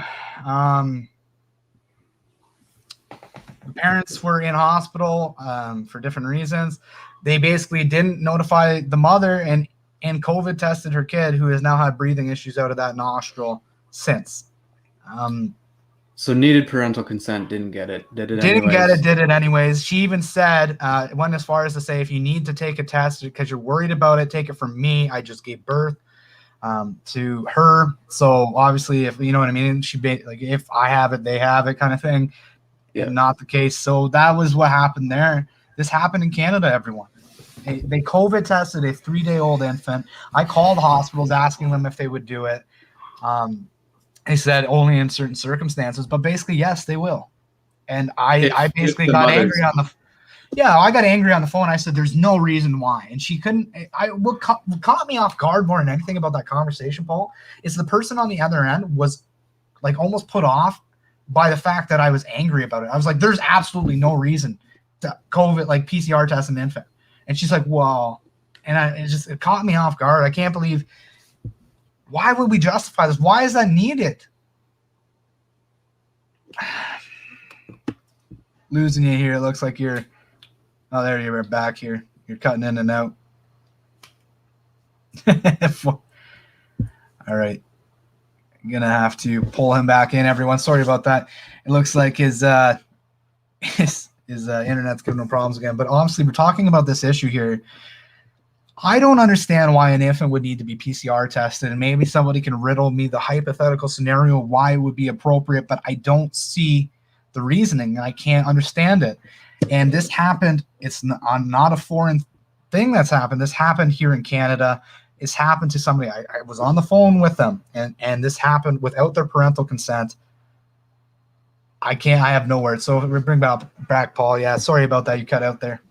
The parents were in hospital for different reasons. They basically didn't notify the mother, and COVID tested her kid, who has now had breathing issues out of that nostril since. So needed parental consent, didn't get it. Did it anyways. She even said, went as far as to say, if you need to take a test because you're worried about it, take it from me. I just gave birth to her. So obviously, if you know what I mean, like, if I have it, they have it kind of thing. Yeah. Not the case. So that was what happened there. This happened in Canada, everyone. They COVID tested a 3-day-old infant. I called hospitals asking them if they would do it. They said only in certain circumstances, but basically, yes, they will. And I If basically the got mother's angry on the yeah, I got angry on the phone. I said, "There's no reason why," and she couldn't. What caught me off guard more than anything about that conversation, Paul, is the person on the other end was like almost put off by the fact that I was angry about it. I was like, "There's absolutely no reason to COVID like PCR test an infant," and she's like, "Well," and it caught me off guard. I can't believe. Why would we justify this? Why is that needed? Losing you here. It looks like you're. Oh, there you are back here. You're cutting in and out. All right. I'm going to have to pull him back in, everyone. Sorry about that. It looks like his internet's giving him problems again. But honestly, we're talking about this issue here. I don't understand why an infant would need to be PCR tested. And maybe somebody can riddle me the hypothetical scenario why it would be appropriate, but I don't see the reasoning and I can't understand it. And this happened. It's not a foreign thing that's happened. This happened here in Canada. It's happened to somebody. I was on the phone with them, and this happened without their parental consent. I have no words. So we bring back Paul. Yeah, sorry about that. You cut out there.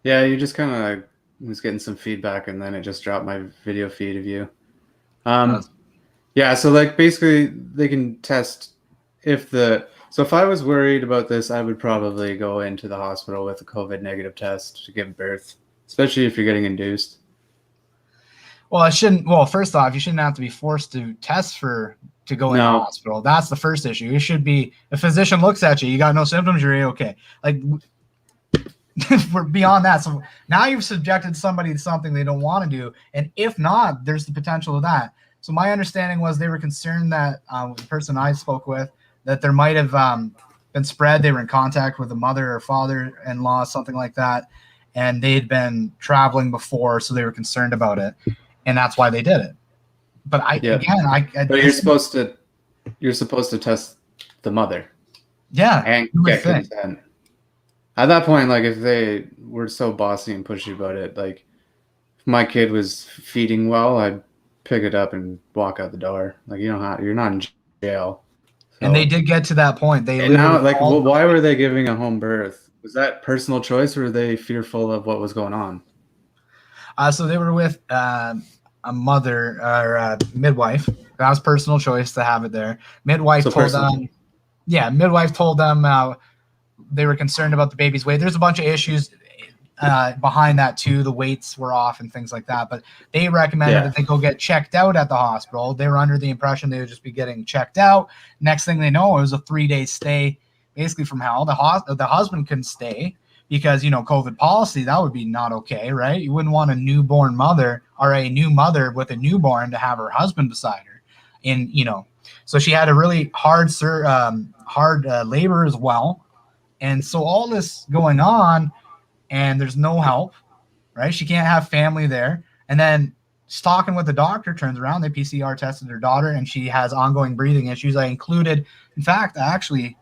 Yeah, you just kind of was getting some feedback, and then it just dropped my video feed of you. Yeah, so like basically they can test so if I was worried about this, I would probably go into the hospital with a COVID negative test to give birth, especially if you're getting induced. Well, first off, you shouldn't have to be forced to test to go in the hospital. That's the first issue. It should be a physician looks at you, you got no symptoms, you're okay. Like we're beyond that. So now you've subjected somebody to something they don't want to do. And if not, there's the potential of that. So my understanding was they were concerned that the person I spoke with, that there might have been spread. They were in contact with a mother or father-in-law, something like that. And they'd been traveling before, so they were concerned about it. And that's why they did it. But but you're supposed to test the mother. Yeah. And get consent. At that point, like if they were so bossy and pushy about it, like if my kid was feeding well, I'd pick it up and walk out the door. Like you're not in jail. So, and they did get to that point. They literally why were they giving a home birth? Was that personal choice, or were they fearful of what was going on? So they were with a mother or a midwife. That was personal choice to have it there. Midwife told them they were concerned about the baby's weight. There's a bunch of issues behind that too. The weights were off and things like that. But they recommended that they go get checked out at the hospital. They were under the impression they would just be getting checked out. Next thing they know, it was a 3-day stay, basically from hell. The husband couldn't stay because, COVID policy, that would be not okay, right? You wouldn't want a newborn mother or a new mother with a newborn to have her husband beside her. And, so she had a really hard labor as well. And so all this going on, and there's no help, right? She can't have family there. And then she's talking with the doctor, turns around, they PCR tested her daughter, and she has ongoing breathing issues. I actually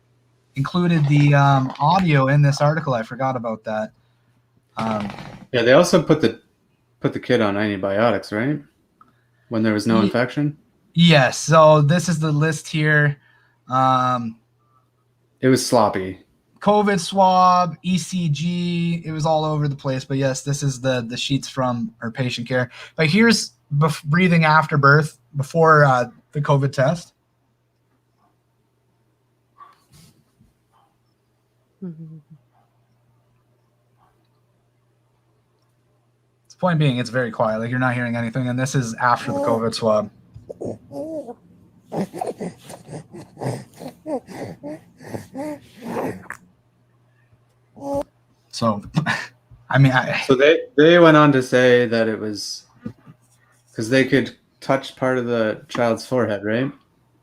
included the audio in this article. I forgot about that. They also put the kid on antibiotics, right? When there was no infection? Yes. So this is the list here. It was sloppy. COVID swab, ECG, it was all over the place. But yes, this is the sheets from our patient care. But here's breathing after birth, before the COVID test. The point being, it's very quiet. Like you're not hearing anything. And this is after the COVID swab. So, So they went on to say that it was because they could touch part of the child's forehead, right?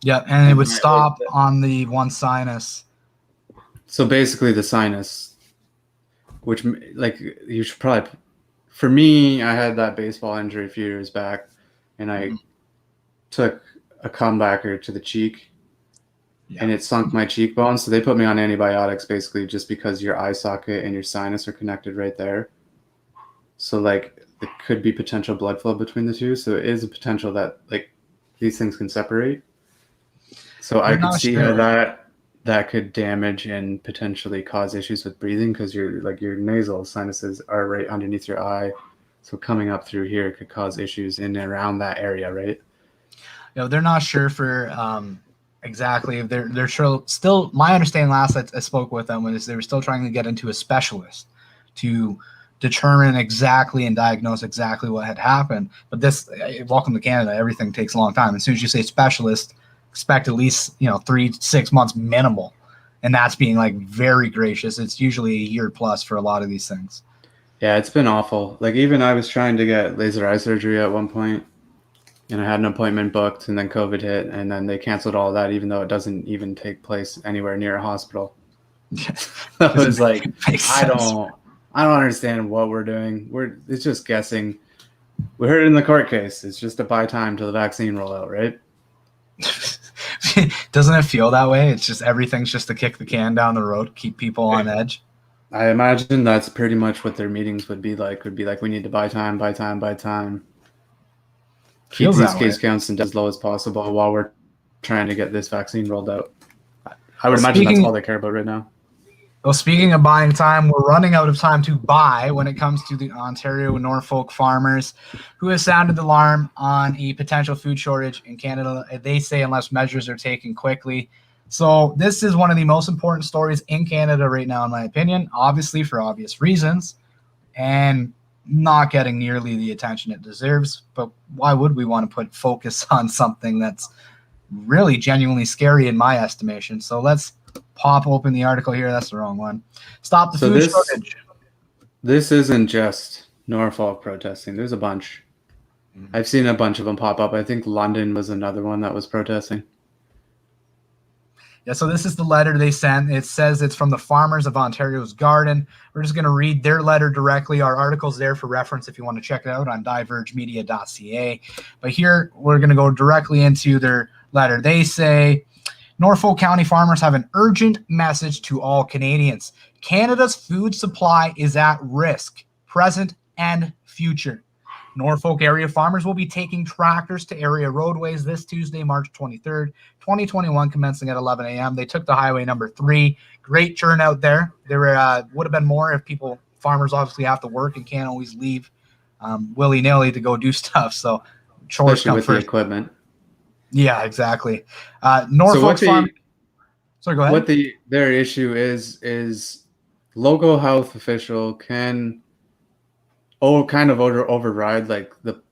Yeah, and it would stop on the one sinus. So basically the sinus, which like you should probably, for me, I had that baseball injury a few years back, and I took a comebacker to the cheek. Yeah. And it sunk my cheekbone. So they put me on antibiotics basically just because your eye socket and your sinus are connected right there. So like there could be potential blood flow between the two. So it is a potential that like these things can separate. So I They're could not see how sure. that could damage and potentially cause issues with breathing because your nasal sinuses are right underneath your eye. So coming up through here could cause issues in and around that area, right? They're not sure for exactly. They're still. My understanding last I spoke with them was they were still trying to get into a specialist to determine exactly and diagnose exactly what had happened. But this, welcome to Canada. Everything takes a long time. As soon as you say specialist, expect at least 3 to 6 months minimal, and that's being like very gracious. It's usually a year plus for a lot of these things. Yeah, it's been awful. Like even I was trying to get laser eye surgery at one point, and I had an appointment booked, and then COVID hit, and then they canceled all that, even though it doesn't even take place anywhere near a hospital. I Because it was like, makes I sense. don't understand what we're doing. It's just guessing. We heard it in the court case. It's just to buy time till the vaccine roll out, right? Doesn't it feel that way? It's just everything's just to kick the can down the road, keep people on edge. I imagine that's pretty much what their meetings would be like. We need to buy time, buy time, buy time. Keep Feels these that way. case counts as low as possible while we're trying to get this vaccine rolled out. I Well, would imagine that's all they care about right now. Well, speaking of buying time, we're running out of time to buy when it comes to the Ontario and Norfolk farmers who have sounded the alarm on a potential food shortage in Canada. They say unless measures are taken quickly. So this is one of the most important stories in Canada right now, in my opinion, obviously for obvious reasons, and not getting nearly the attention it deserves. But why would we want to put focus on something that's really genuinely scary in my estimation? So let's pop open the article here. That's the wrong one. Stop the food shortage. This isn't just Norfolk protesting. There's a bunch. I've seen a bunch of them pop up. I think London was another one that was protesting. Yeah, so this is the letter they sent. It says it's from the farmers of Ontario's Garden. We're just going to read their letter directly. Our article's there for reference if you want to check it out on divergemedia.ca. But here we're going to go directly into their letter. They say, Norfolk County farmers have an urgent message to all Canadians. Canada's food supply is at risk, present and future. Norfolk area farmers will be taking tractors to area roadways this Tuesday, March 23rd, 2021, commencing at 11 a.m. They took the highway number 3. Great turnout there. There would have been more if farmers obviously have to work and can't always leave willy-nilly to go do stuff. So chores Especially come with first. the equipment. Yeah, exactly. Norfolk farm. Sorry, go ahead. Their issue is local health official can kind of override like the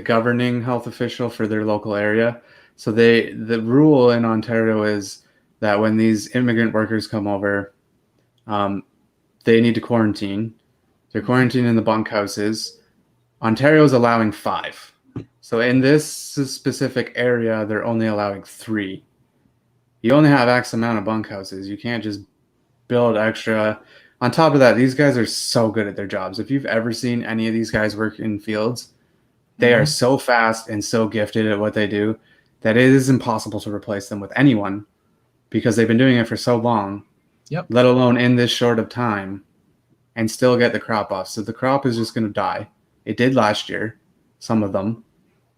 governing health official for their local area. So the rule in Ontario is that when these immigrant workers come over, they need to quarantine. They're quarantined in the bunkhouses. Ontario is allowing 5. So in this specific area, they're only allowing 3. You only have X amount of bunkhouses. You can't just build extra. On top of that, these guys are so good at their jobs. If you've ever seen any of these guys work in fields, they are so fast and so gifted at what they do that it is impossible to replace them with anyone because they've been doing it for so long, let alone in this short of time, and still get the crop off. So the crop is just going to die. It did last year, some of them.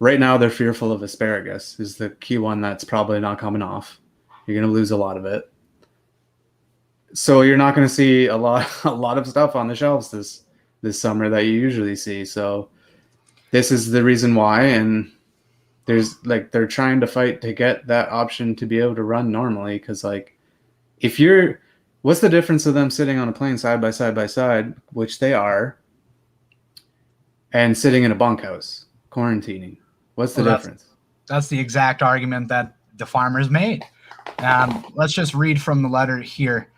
Right now, they're fearful of asparagus is the key one that's probably not coming off. You're going to lose a lot of it. So you're not going to see a lot of stuff on the shelves this summer that you usually see. So this is the reason why, and they're trying to fight to get that option to be able to run normally. Because what's the difference of them sitting on a plane side by side, which they are, and sitting in a bunkhouse quarantining? What's the difference? That's the exact argument that the farmers made. Let's just read from the letter here.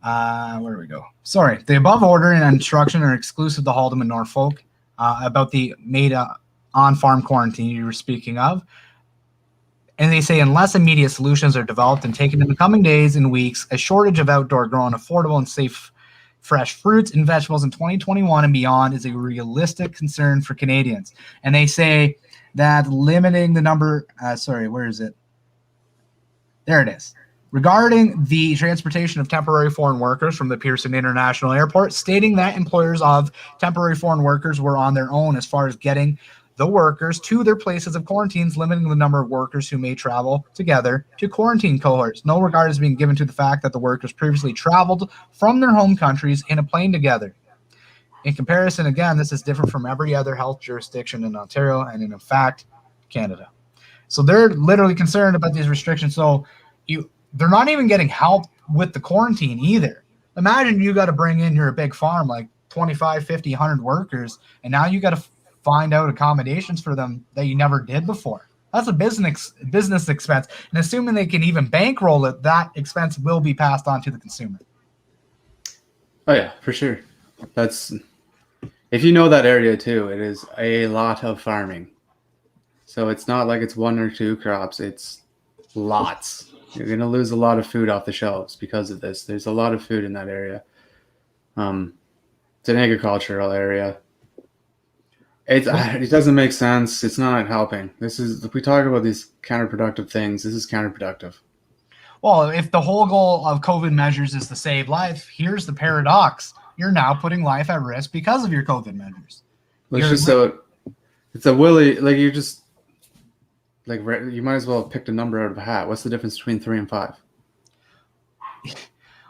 Where do we go? Sorry. The above order and instruction are exclusive to Haltom and Norfolk about the made on-farm quarantine you were speaking of. And they say unless immediate solutions are developed and taken in the coming days and weeks, a shortage of outdoor grown, affordable, and safe fresh fruits and vegetables in 2021 and beyond is a realistic concern for Canadians. And they say that limiting the number, where is it? There it is. Regarding the transportation of temporary foreign workers from the Pearson International Airport, stating that employers of temporary foreign workers were on their own as far as getting the workers to their places of quarantines, limiting the number of workers who may travel together to quarantine cohorts. No regard is being given to the fact that the workers previously traveled from their home countries in a plane together. In comparison, again, this is different from every other health jurisdiction in Ontario and in fact, Canada. So they're literally concerned about these restrictions. So they're not even getting help with the quarantine either. Imagine you got to bring in your big farm, like 25, 50, 100 workers, and now you got to find out accommodations for them that you never did before. That's a business expense. And assuming they can even bankroll it, that expense will be passed on to the consumer. Oh yeah, for sure. That's, if you know that area too, it is a lot of farming. So it's not like it's one or two crops, it's lots. You're going to lose a lot of food off the shelves because of this. There's a lot of food in that area. It's an agricultural area. It doesn't make sense. It's not helping. If we talk about these counterproductive things, this is counterproductive. Well, if the whole goal of COVID measures is to save life, here's the paradox. You're now putting life at risk because of your COVID measures. It's a willy, like you just, like you might as well have picked a number out of a hat. What's the difference between 3 and 5?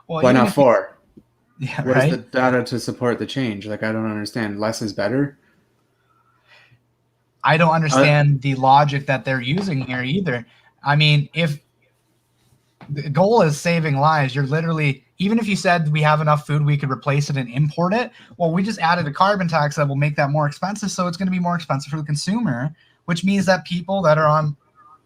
Well, why not 4? Yeah, Where's right? the data to support the change? Like, I don't understand. Less is better? I don't understand the logic that they're using here either. I mean, if the goal is saving lives, you're literally, even if you said we have enough food, we could replace it and import it. Well, we just added a carbon tax that will make that more expensive. So it's going to be more expensive for the consumer, which means that people that are on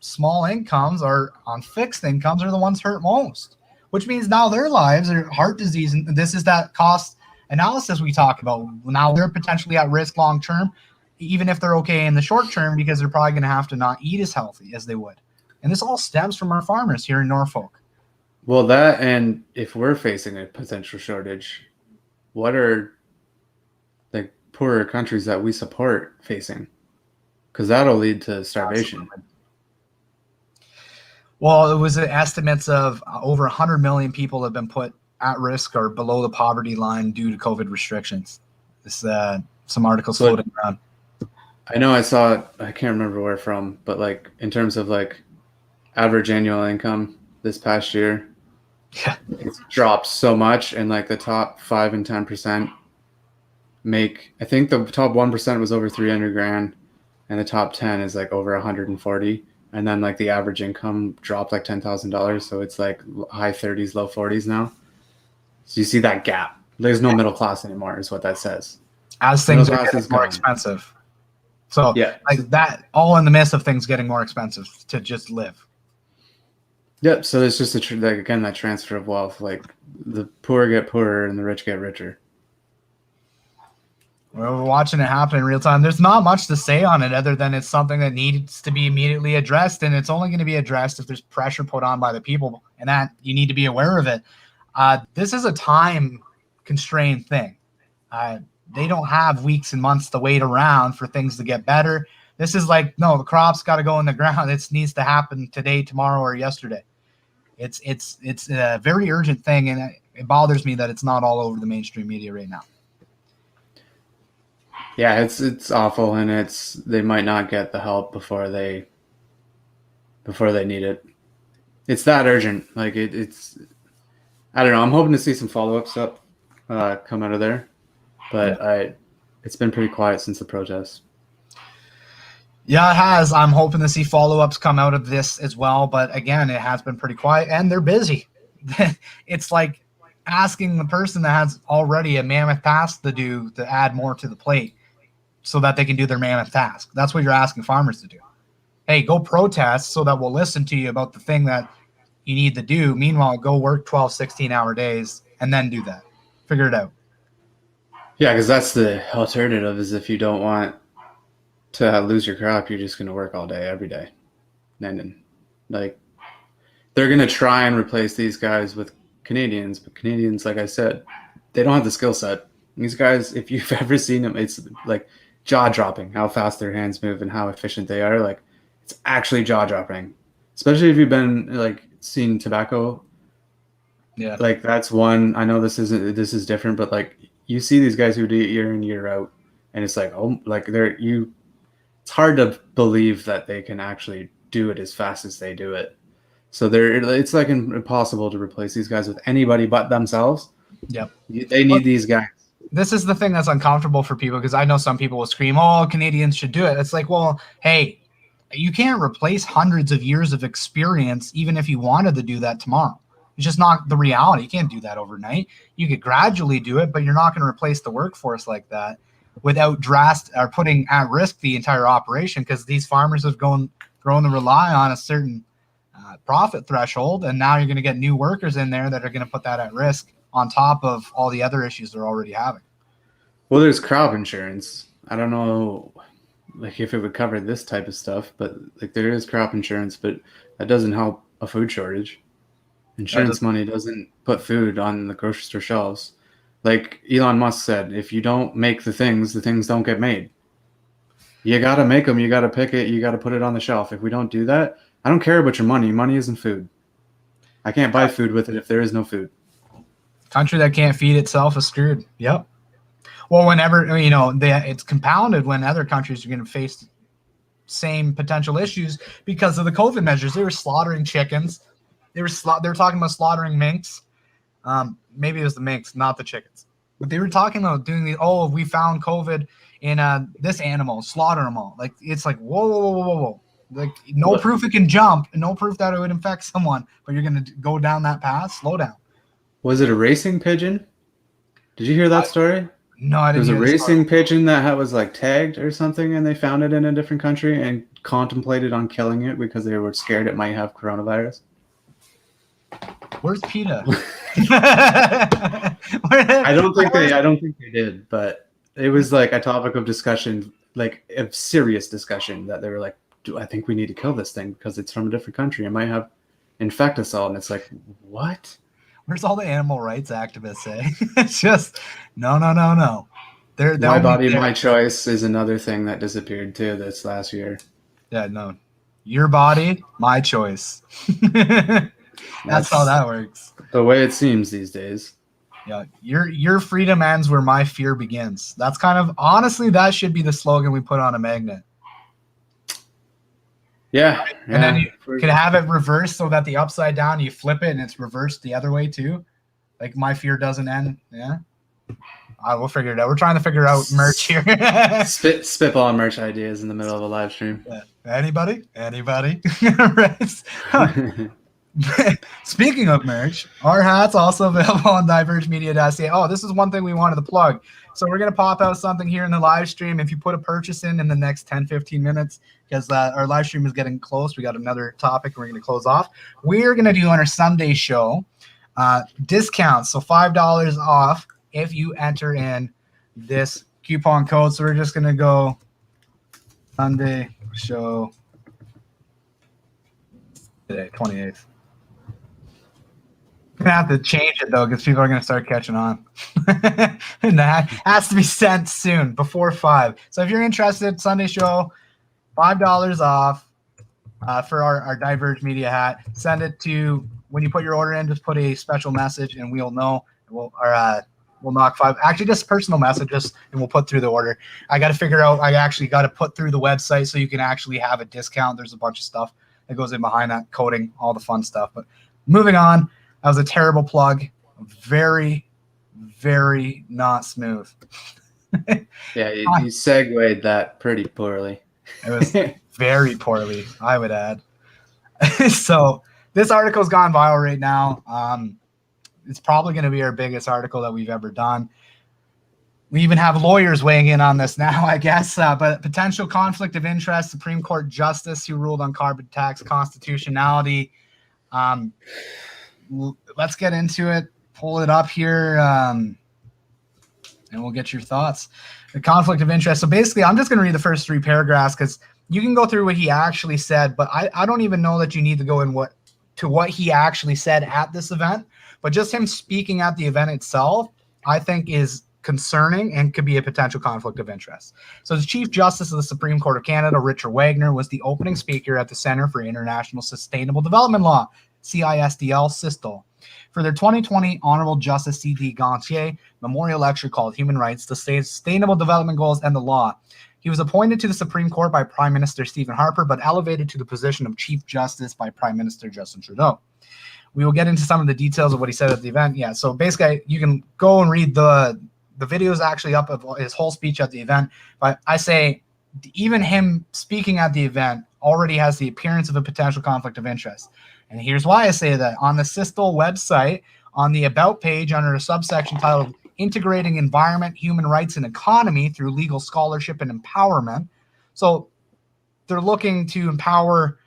small incomes or on fixed incomes are the ones hurt most, which means now their lives are heart disease. And this is that cost analysis we talk about. Now they're potentially at risk long term, even if they're okay in the short term, because they're probably going to have to not eat as healthy as they would. And this all stems from our farmers here in Norfolk. Well, that, and if we're facing a potential shortage, what are the poorer countries that we support facing? Because that'll lead to starvation. Absolutely. Well, it was estimates of over 100 million people have been put at risk or below the poverty line due to COVID restrictions. This some articles floating around. I know I saw it, I can't remember where from, but like in terms of like average annual income this past year, yeah, it's dropped so much, and like the top 5 and 10% make, I think the top 1% was over 300 grand, and the top 10 is like over 140, and then like the average income dropped like $10,000, so it's like high 30s, low 40s now. So you see that gap. There's no middle class anymore, is what that says. As things are getting more expensive. So yeah, like that, all in the midst of things getting more expensive to just live. Yep. So it's just like again that transfer of wealth. Like the poor get poorer and the rich get richer. We're watching it happen in real time. There's not much to say on it other than it's something that needs to be immediately addressed, and it's only going to be addressed if there's pressure put on by the people, and that you need to be aware of it. This is a time constrained thing. They don't have weeks and months to wait around for things to get better. This is like, no, the crops got to go in the ground. It needs to happen today, tomorrow, or yesterday. It's a very urgent thing, and it bothers me that it's not all over the mainstream media right now. Yeah, it's awful, and they might not get the help before they need it. It's that urgent. Like it's I don't know. I'm hoping to see some follow-up stuff come out of there, but it's been pretty quiet since the protests. Yeah, it has. I'm hoping to see follow-ups come out of this as well. But again, it has been pretty quiet, and they're busy. It's like asking the person that has already a mammoth task to do to add more to the plate so that they can do their mammoth task. That's what you're asking farmers to do. Hey, go protest so that we'll listen to you about the thing that you need to do. Meanwhile, go work 12, 16-hour days and then do that. Figure it out. Yeah, because that's the alternative is if you don't want to lose your crop, you're just going to work all day, every day. And then, like, they're going to try and replace these guys with Canadians, but Canadians, like I said, they don't have the skill set. These guys, if you've ever seen them, it's like jaw-dropping how fast their hands move and how efficient they are. Like, it's actually jaw-dropping, especially if you've been, like, seen tobacco. Yeah. Like, that's one. I know this is different, but, like, you see these guys who do it year in, year out, and it's like, oh, like, it's hard to believe that they can actually do it as fast as they do it. So it's like impossible to replace these guys with anybody but themselves. Yep. They need these guys. This is the thing that's uncomfortable for people, because I know some people will scream, "Oh, Canadians should do it." It's like, well, hey, you can't replace hundreds of years of experience, even if you wanted to do that tomorrow. It's just not the reality. You can't do that overnight. You could gradually do it, but you're not going to replace the workforce like that without putting at risk the entire operation, because these farmers have grown to rely on a certain profit threshold, and now you're going to get new workers in there that are going to put that at risk on top of all the other issues they're already having. Well, there's crop insurance. I don't know, like, if it would cover this type of stuff, but like there is crop insurance, but that doesn't help a food shortage. Insurance money doesn't put food on the grocery store shelves. Like Elon Musk said, if you don't make the things don't get made. You got to make them. You got to pick it. You got to put it on the shelf. If we don't do that, I don't care about your money. Money isn't food. I can't buy food with it if there is no food. Country that can't feed itself is screwed. Yep. Well, whenever, it's compounded when other countries are going to face same potential issues because of the COVID measures. They were slaughtering chickens. They were talking about slaughtering minks. Maybe it was the minks, not the chickens. But they were talking about doing we found COVID in this animal, slaughter them all. Like, it's like, whoa. Like, no proof it can jump, and no proof that it would infect someone, but you're going to go down that path? Slow down. Was it a racing pigeon? Did you hear that story? No, I didn't. There was a racing pigeon that was like tagged or something, and they found it in a different country and contemplated on killing it because they were scared it might have coronavirus. Where's PETA? I don't think they did, but it was like a topic of discussion, like a serious discussion, that they were like, I think we need to kill this thing because it's from a different country. It might have infect us all. And it's like, what? Where's all the animal rights activists say? It's just, no. My body, my choice is another thing that disappeared too this last year. Yeah, no. Your body, my choice. That's how that works. The way it seems these days. Yeah, your freedom ends where my fear begins. That's kind of, honestly, that should be the slogan we put on a magnet. Yeah. And then you could have it reversed so that the upside down, you flip it and it's reversed the other way too. Like, my fear doesn't end. Yeah. We'll figure it out. We're trying to figure out merch here. Spitball merch ideas in the middle of a live stream. Yeah. Anybody? Right. Speaking of merch, our hat's also available on divergemedia.ca. Oh, this is one thing we wanted to plug. So we're going to pop out something here in the live stream. If you put a purchase in the next 10, 15 minutes, because our live stream is getting close. We got another topic we're going to close off. We're going to do on our Sunday show discounts. So $5 off if you enter in this coupon code. So we're just going to go Sunday show today, 28th. Gonna have to change it though, because people are gonna start catching on. And that has to be sent soon, before 5. So if you're interested, Sunday show, $5 off for our Diverge Media hat. Send it to, when you put your order in, just put a special message, and we'll know. We'll knock 5. Actually, just personal messages, and we'll put through the order. I got to figure out. I actually got to put through the website so you can actually have a discount. There's a bunch of stuff that goes in behind that, coding, all the fun stuff. But moving on. That was a terrible plug. Very, very not smooth. Yeah, you segued that pretty poorly. It was very poorly, I would add. So this article's gone viral right now. It's probably going to be our biggest article that we've ever done. We even have lawyers weighing in on this now, I guess. But potential conflict of interest, Supreme Court justice who ruled on carbon tax constitutionality. Let's get into it. Pull it up here, and we'll get your thoughts. The conflict of interest. So basically, I'm just going to read the first 3 paragraphs because you can go through what he actually said, but I don't even know that you need to go in what he actually said at this event. But just him speaking at the event itself, I think is concerning and could be a potential conflict of interest. So the Chief Justice of the Supreme Court of Canada, Richard Wagner, was the opening speaker at the Centre for International Sustainable Development Law, CISDL SISTL, for their 2020 Honorable Justice C.D. Gontier Memorial Lecture called Human Rights, the Sustainable Development Goals, and the Law. He was appointed to the Supreme Court by Prime Minister Stephen Harper, but elevated to the position of Chief Justice by Prime Minister Justin Trudeau. We will get into some of the details of what he said at the event. Yeah, so basically, you can go and read the video is actually up of his whole speech at the event. But I say, even him speaking at the event already has the appearance of a potential conflict of interest. And here's why I say that. On the Sistel website, on the About page, under a subsection titled Integrating Environment, Human Rights, and Economy Through Legal Scholarship and Empowerment. So they're looking to empower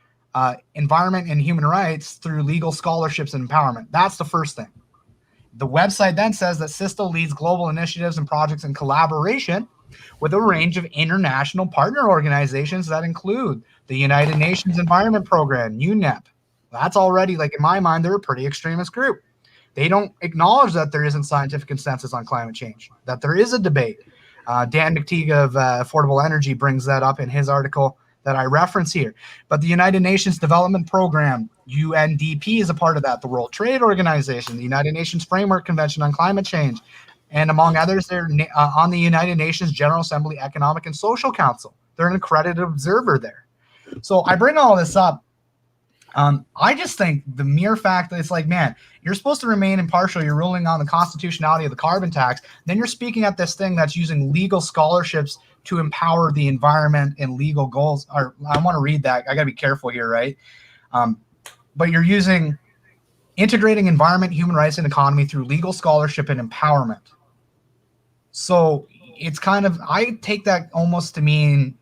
environment and human rights through legal scholarships and empowerment. That's the first thing. The website then says that Sistel leads global initiatives and projects in collaboration with a range of international partner organizations that include the United Nations Environment Program, UNEP. That's already, like, in my mind, they're a pretty extremist group. They don't acknowledge that there isn't scientific consensus on climate change, that there is a debate. Dan McTeague of Affordable Energy brings that up in his article that I reference here. But the United Nations Development Program, UNDP, is a part of that. The World Trade Organization, the United Nations Framework Convention on Climate Change, and among others, they're on the United Nations General Assembly Economic and Social Council. They're an accredited observer there. So I bring all this up. I just think the mere fact that it's like, man, you're supposed to remain impartial. You're ruling on the constitutionality of the carbon tax. Then you're speaking at this thing that's using legal scholarships to empower the environment and legal goals. Or I want to read that. I got to be careful here, right? But you're using integrating environment, human rights, and economy through legal scholarship and empowerment. So it's kind of, I take that almost to mean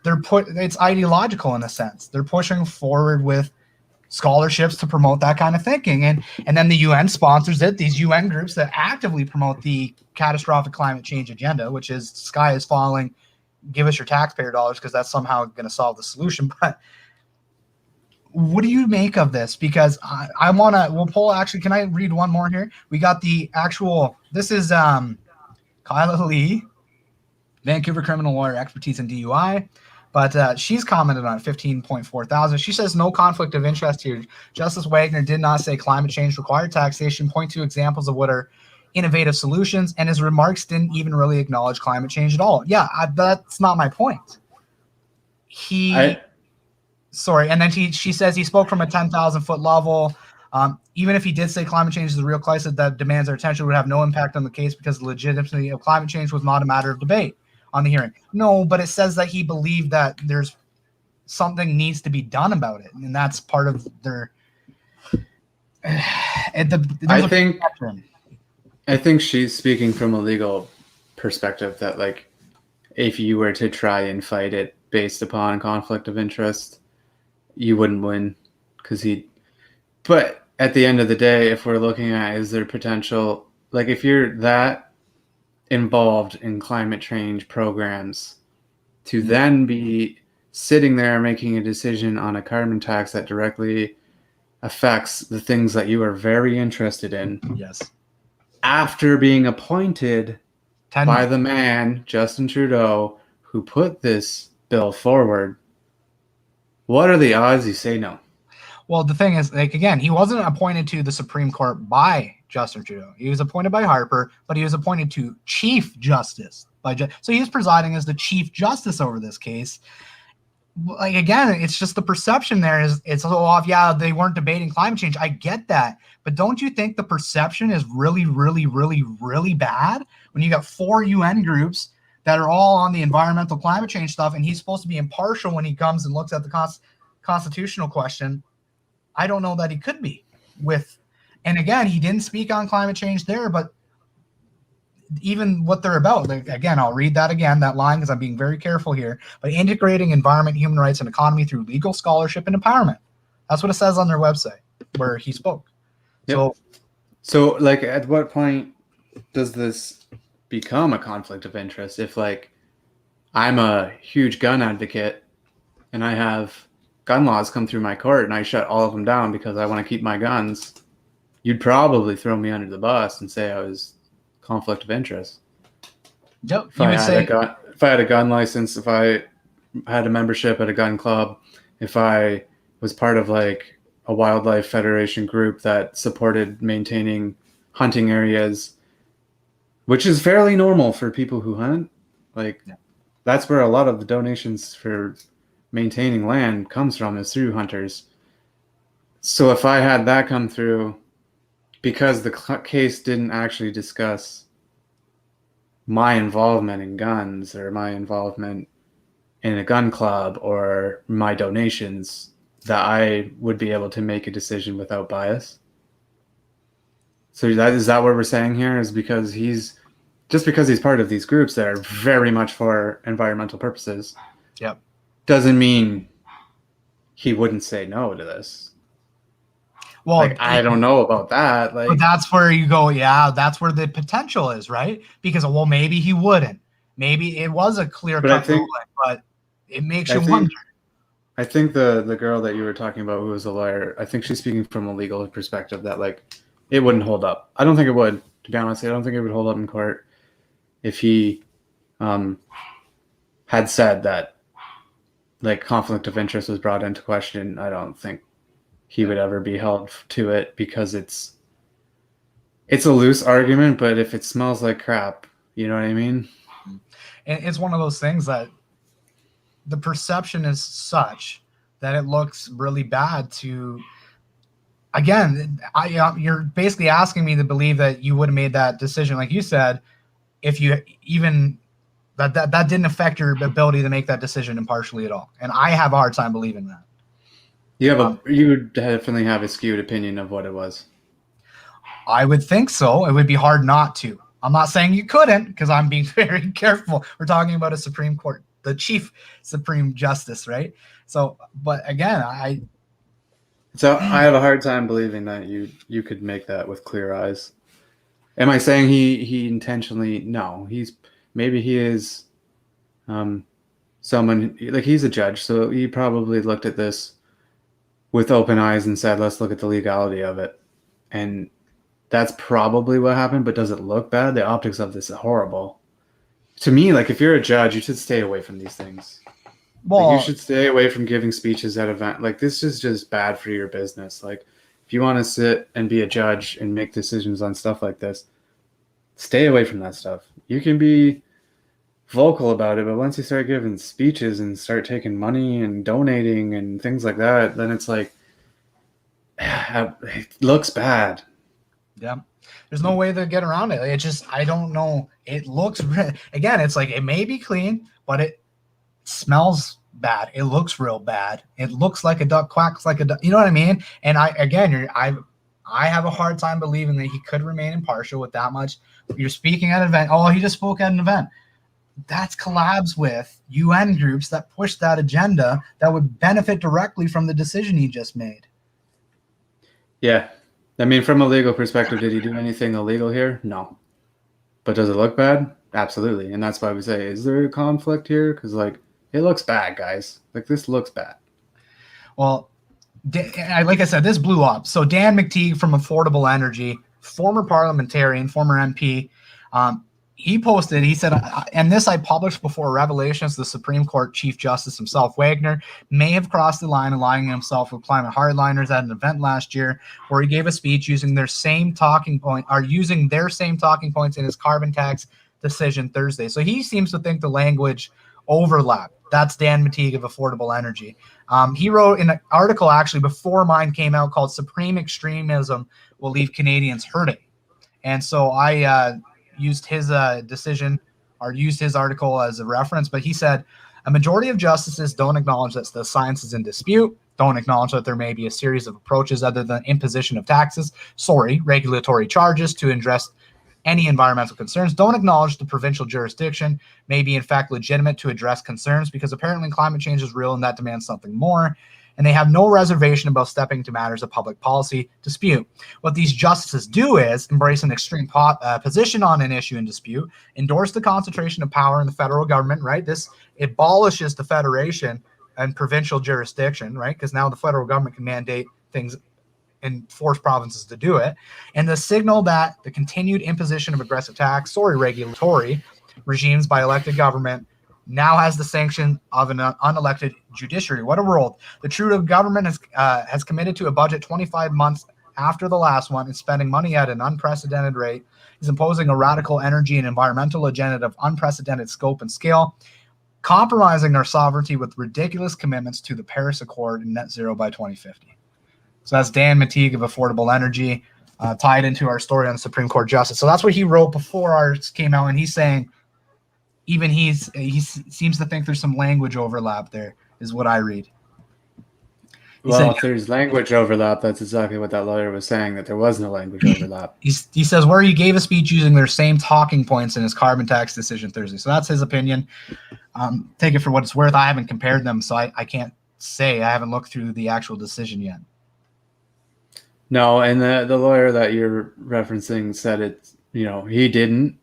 it's ideological in a sense. They're pushing forward with scholarships to promote that kind of thinking. And then the UN sponsors it, these UN groups that actively promote the catastrophic climate change agenda, which is sky is falling, give us your taxpayer dollars because that's somehow going to solve the solution. But what do you make of this? Because we'll pull, actually, can I read one more here? We got the actual, this is Kyla Lee, Vancouver criminal lawyer, expertise in DUI. But she's commented on 15.4 thousand. She says no conflict of interest here. Justice Wagner did not say climate change required taxation, point to examples of what are innovative solutions, and his remarks didn't even really acknowledge climate change at all. Yeah, that's not my point. Sorry, and then she says he spoke from a 10,000 foot level. Even if he did say climate change is a real crisis that demands our attention, would have no impact on the case because the legitimacy of climate change was not a matter of debate on the hearing. No, but it says that he believed that there's something needs to be done about it, and that's part of their. I think she's speaking from a legal perspective that, like, if you were to try and fight it based upon conflict of interest, you wouldn't win But at the end of the day, if we're looking at is there potential, like if you're that involved in climate change programs to then be sitting there making a decision on a carbon tax that directly affects the things that you are very interested in. Yes. After being appointed by the man, Justin Trudeau, who put this bill forward, what are the odds you say no? Well, the thing is, like, again, he wasn't appointed to the Supreme Court by Justin Trudeau. He was appointed by Harper, but he was appointed to Chief Justice so he was presiding as the Chief Justice over this case. Like, again, it's just the perception there is it's off. Yeah, they weren't debating climate change. I get that, but don't you think the perception is really, really, really, really bad when you got 4 UN groups that are all on the environmental climate change stuff, and he's supposed to be impartial when he comes and looks at the constitutional question? I don't know that he could be and again, he didn't speak on climate change there, but even what they're about, like, again, I'll read that again, that line, because I'm being very careful here, but integrating environment, human rights, and economy through legal scholarship and empowerment. That's what it says on their website where he spoke. Yep. So like, at what point does this become a conflict of interest? If, like, I'm a huge gun advocate and I have gun laws come through my court and I shut all of them down because I want to keep my guns, you'd probably throw me under the bus and say I was conflict of interest. Yep. If I had a gun license, if I had a membership at a gun club, if I was part of, like, a wildlife federation group that supported maintaining hunting areas, which is fairly normal for people who hunt, like, That's where a lot of the donations for maintaining land comes from, is through hunters. So if I had that come through, because the case didn't actually discuss my involvement in guns or my involvement in a gun club or my donations, that I would be able to make a decision without bias. So that is that what we're saying here, is because he's part of these groups that are very much for environmental purposes. Yep. Doesn't mean he wouldn't say no to this. Well, like, I don't know about that. but Like, that's where you go, yeah, that's where the potential is, right? Because, well, maybe he wouldn't. Maybe it was a clear but I cut think ruling, but it makes I you wonder. think the girl that you were talking about who was a lawyer, I think she's speaking from a legal perspective that, like, it wouldn't hold up. I don't think it would, to be honest. I don't think it would hold up in court if he had said that, like, conflict of interest was brought into question. I don't think he would ever be held to it, because it's a loose argument, but if it smells like crap, you know what I mean? And it's one of those things that the perception is such that it looks really bad to, again, you're basically asking me to believe that you would have made that decision, like you said, if you even that didn't affect your ability to make that decision impartially at all. And I have a hard time believing that. You definitely have a skewed opinion of what it was. I would think so. It would be hard not to. I'm not saying you couldn't, because I'm being very careful. We're talking about a Supreme Court, the Chief Supreme Justice, right? So, but again, I have a hard time believing that you could make that with clear eyes. Am I saying he intentionally? No, maybe he is someone, like, he's a judge, so he probably looked at this with open eyes and said, let's look at the legality of it. And that's probably what happened. But does it look bad? The optics of this is horrible. To me, like, if you're a judge, you should stay away from these things. well, Like, you should stay away from giving speeches at event. Like, this is just bad for your business. Like, if you want to sit and be a judge and make decisions on stuff like this, stay away from that stuff. You can be vocal about it, but once you start giving speeches and start taking money and donating and things like that, then it's like, it looks bad. yeah, there's no way to get around it. It just, I don't know. It looks, again, it's like, it may be clean, but it smells bad. It looks real bad. It looks like a duck, quacks like a duck. You know what I mean? And I have a hard time believing that he could remain impartial with that much. You're speaking at an event. Oh, he just spoke at an event. That's collabs with UN groups that push that agenda that would benefit directly from the decision he just made. Yeah. I mean, from a legal perspective, did he do anything illegal here? No. But does it look bad? Absolutely. And that's why we say, is there a conflict here? Because, like, it looks bad, guys. Like, this looks bad. Well, like I said, this blew up. So Dan McTeague from Affordable Energy, former parliamentarian, former MP, he posted, he said, and this I published before revelations, the Supreme Court Chief Justice himself, Wagner, may have crossed the line, aligning himself with climate hardliners at an event last year where he gave a speech using their same talking points in his carbon tax decision Thursday. So he seems to think the language overlap. That's Dan McTeague of Affordable Energy. He wrote in an article actually before mine came out called Supreme Extremism Will Leave Canadians Hurting. And so I used his decision or used his article as a reference, but he said a majority of justices don't acknowledge that the science is in dispute, don't acknowledge that there may be a series of approaches other than imposition of taxes, regulatory charges to address any environmental concerns, don't acknowledge the provincial jurisdiction may be in fact legitimate to address concerns because apparently climate change is real and that demands something more. And they have no reservation about stepping to matters of public policy dispute. What these justices do is embrace an extreme position on an issue in dispute, endorse the concentration of power in the federal government, right? This abolishes the federation and provincial jurisdiction, right? Because now the federal government can mandate things and force provinces to do it. And the signal that the continued imposition of aggressive tax, regulatory regimes by elected government now has the sanction of an unelected judiciary. What a world. The Trudeau government has committed to a budget 25 months after the last one and spending money at an unprecedented rate. Is imposing a radical energy and environmental agenda of unprecedented scope and scale. compromising our sovereignty with ridiculous commitments to the Paris Accord and net zero by 2050. So that's Dan Mateague of Affordable Energy, tied into our story on the Supreme Court justice. So that's what he wrote before ours came out, and he's saying even he seems to think there's some language overlap there, is what I read. If there's language overlap, that's exactly what that lawyer was saying, that there was no language overlap. He says where he gave a speech using their same talking points in his carbon tax decision Thursday. So that's his opinion. Take it for what it's worth. I haven't compared them, so I can't say. I haven't looked through the actual decision yet. No, and the lawyer that you're referencing said it, he didn't.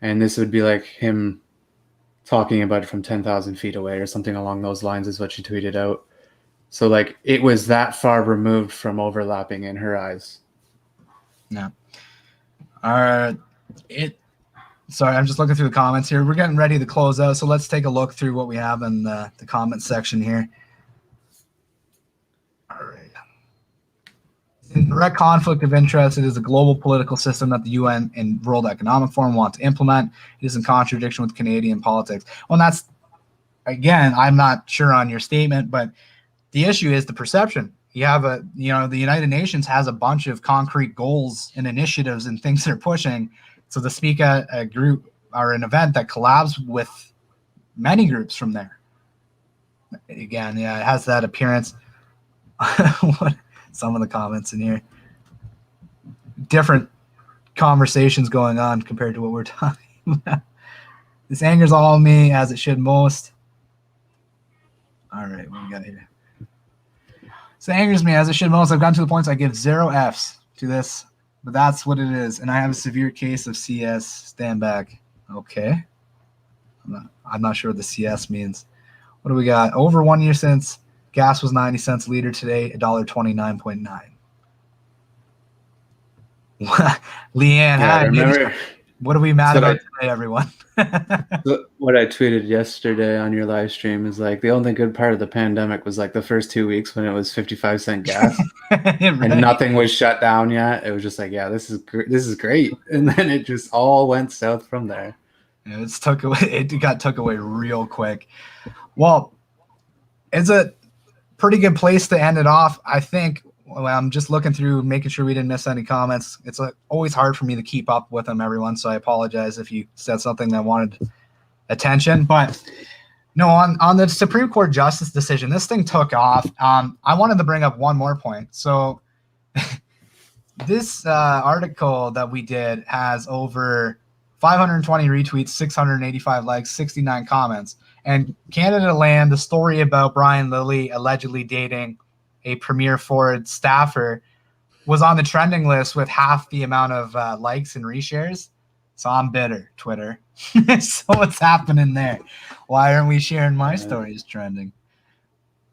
And this would be like him talking about it from 10,000 feet away or something along those lines is what she tweeted out. So, like, it was that far removed from overlapping in her eyes. Yeah. Sorry, I'm just looking through the comments here. We're getting ready to close out, so let's take a look through what we have in the comment section here. All right. In direct conflict of interest, it is a global political system that the UN and World Economic Forum want to implement. It is in contradiction with Canadian politics. Well, that's, again, I'm not sure on your statement, but the issue is the perception. You have the United Nations has a bunch of concrete goals and initiatives and things they're pushing. So to speak at a group or an event that collabs with many groups from there. Again, yeah, it has that appearance. Some of the comments in here. Different conversations going on compared to what we're talking about. This angers all me, as it should most. All right, what we got here? This angers me, as it should most. I've gotten to the points I give 0 Fs to this, but that's what it is. And I have a severe case of CS. Stand back. Okay. I'm not sure what the CS means. What do we got? Over 1 year since gas was 90 cents a liter, today $1.29.9. Leanne, hi. What are we mad about today, everyone? What I tweeted yesterday on your live stream is like the only good part of the pandemic was like the first 2 weeks when it was 55-cent gas right. And nothing was shut down yet. It was just like, yeah, this is great, and then it just all went south from there. Yeah, it got took away real quick. Well, it's a pretty good place to end it off, I think. Well, I'm just looking through, making sure we didn't miss any comments. It's always hard for me to keep up with them, everyone. So I apologize if you said something that wanted attention. But no, on the Supreme Court justice decision, this thing took off. I wanted to bring up one more point. So this article that we did has over 520 retweets, 685 likes, 69 comments. And Canada Land, the story about Brian Lilly allegedly dating a Premier Ford staffer, was on the trending list with half the amount of likes and reshares. So I'm bitter, Twitter. So what's happening there? Why aren't we sharing my stories trending?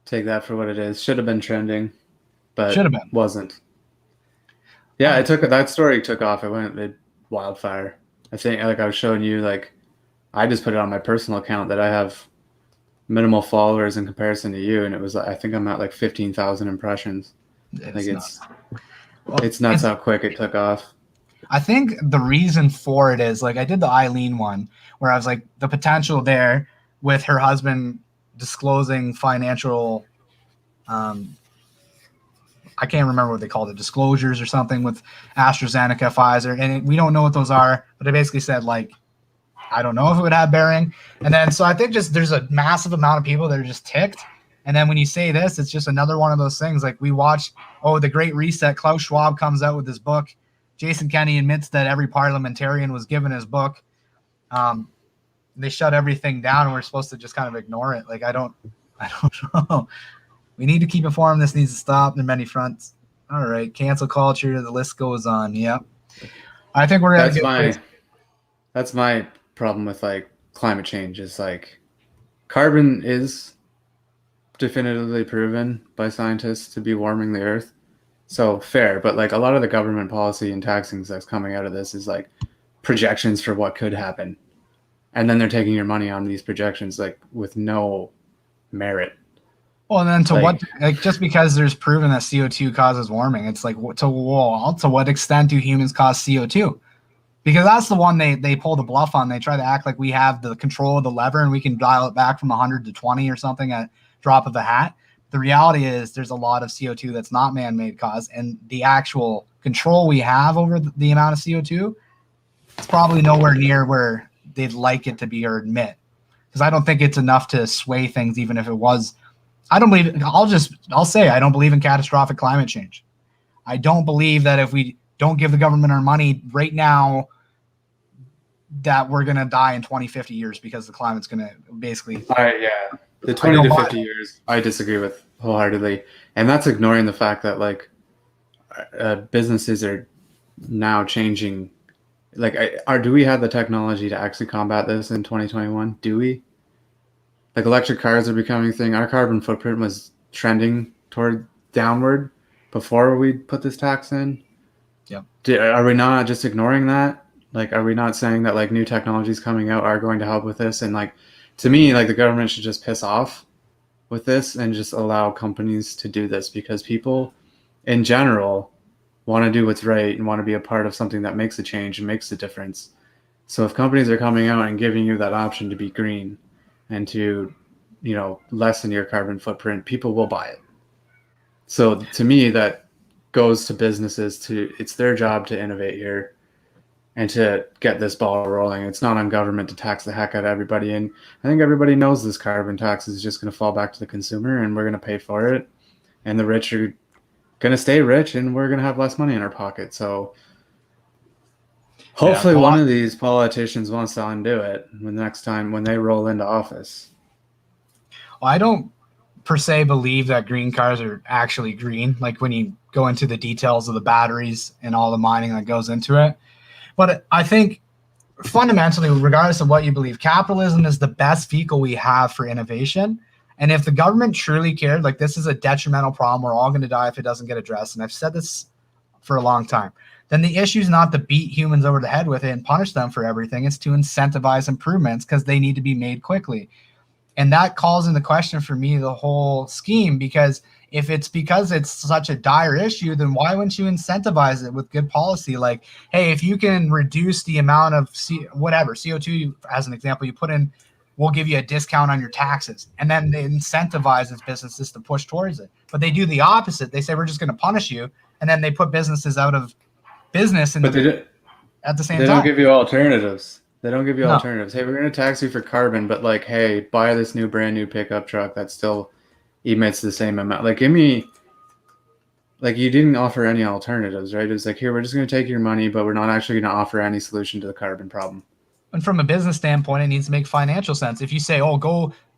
Take that for what it is. Should have been trending, but should have been. Wasn't. Yeah, that story took off. It went wildfire. I think, like I was showing you, like I just put it on my personal account that I have minimal followers in comparison to you, and it was, I think I'm at like 15,000 impressions. It's nuts how quick it took off. I think the reason for it is, like, I did the Eileen one where I was like, the potential there with her husband disclosing financial I can't remember what they called it, disclosures or something with AstraZeneca, Pfizer, and we don't know what those are, but it basically said, like, I don't know if it would have bearing. And then, so I think just there's a massive amount of people that are just ticked. And then when you say this, it's just another one of those things. Like we watch, The Great Reset. Klaus Schwab comes out with his book. Jason Kenney admits that every parliamentarian was given his book. They shut everything down, and we're supposed to just kind of ignore it. Like, I don't know. We need to keep informed. This needs to stop in many fronts. All right. Cancel culture. The list goes on. Yep. I think we're going to That's my problem with like climate change is like carbon is definitively proven by scientists to be warming the earth. So fair, but like a lot of the government policy and taxing that's coming out of this is like projections for what could happen. And then they're taking your money on these projections like with no merit. Well, and then just because there's proven that CO2 causes warming, it's like to what extent do humans cause CO2? Because that's the one they pull the bluff on. They try to act like we have the control of the lever and we can dial it back from 100 to 20 or something at drop of a hat. The reality is there's a lot of CO2 that's not man-made cause, and the actual control we have over the amount of CO2, it's probably nowhere near where they'd like it to be or admit. Because I don't think it's enough to sway things, even if it was. I don't believe. I'll say I don't believe in catastrophic climate change. I don't believe that if we don't give the government our money right now, that we're going to die in 20, 50 years because the climate's going to basically. Yeah. The 20 to 50 years, I disagree with wholeheartedly. And that's ignoring the fact that like businesses are now changing. Like, do we have the technology to actually combat this in 2021? Do we? Like, electric cars are becoming a thing. Our carbon footprint was trending toward downward before we put this tax in. Yep. Are we not just ignoring that? Like, are we not saying that like new technologies coming out are going to help with this? And like, to me, like the government should just piss off with this and just allow companies to do this, because people in general want to do what's right and want to be a part of something that makes a change and makes a difference. So if companies are coming out and giving you that option to be green and to, lessen your carbon footprint, people will buy it. So to me, that goes to businesses it's their job to innovate here and to get this ball rolling. It's not on government to tax the heck out of everybody. And I think everybody knows this carbon tax is just going to fall back to the consumer, and we're going to pay for it. And the rich are going to stay rich, and we're going to have less money in our pocket. So hopefully one of these politicians wants to undo it the next time when they roll into office. Well, I don't per se believe that green cars are actually green. Like when you go into the details of the batteries and all the mining that goes into it. But I think fundamentally, regardless of what you believe, capitalism is the best vehicle we have for innovation. And if the government truly cared, like this is a detrimental problem, we're all going to die if it doesn't get addressed. And I've said this for a long time. Then the issue is not to beat humans over the head with it and punish them for everything. It's to incentivize improvements because they need to be made quickly. And that calls into question for me the whole scheme, because if it's because it's such a dire issue, then why wouldn't you incentivize it with good policy? Like, hey, if you can reduce the amount of CO2, as an example, you put in, we'll give you a discount on your taxes. And then they incentivize businesses to push towards it. But they do the opposite. They say, we're just going to punish you. And then they put businesses out of business at the same time. They don't give you alternatives. They don't give you alternatives. Hey, we're going to tax you for carbon, but like, hey, buy this brand new pickup truck that still emits the same amount. Like, give me, like, you didn't offer any alternatives, right? It was like, here, we're just going to take your money, but we're not actually going to offer any solution to the carbon problem. And from a business standpoint, it needs to make financial sense. If you say,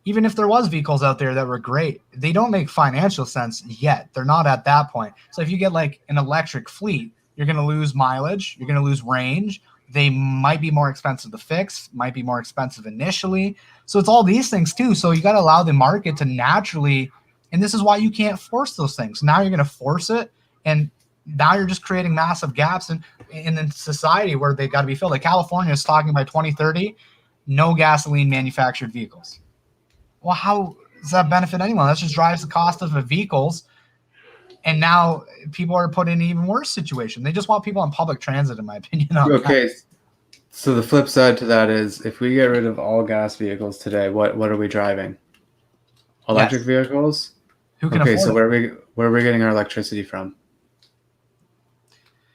even if there was vehicles out there that were great, they don't make financial sense yet. They're not at that point. So if you get like an electric fleet, you're going to lose mileage, you're going to lose range. They might be more expensive to fix, might be more expensive initially. So it's all these things too. So you got to allow the market to naturally, and this is why you can't force those things. Now you're going to force it, and now you're just creating massive gaps in society where they got to be filled. Like California is talking by 2030, no gasoline manufactured vehicles. Well, how does that benefit anyone? That just drives the cost of the vehicles. And now people are put in an even worse situation. They just want people on public transit, in my opinion. Okay. So the flip side to that is, if we get rid of all gas vehicles today, what are we driving? Electric vehicles? Who can afford it? So where are we getting our electricity from?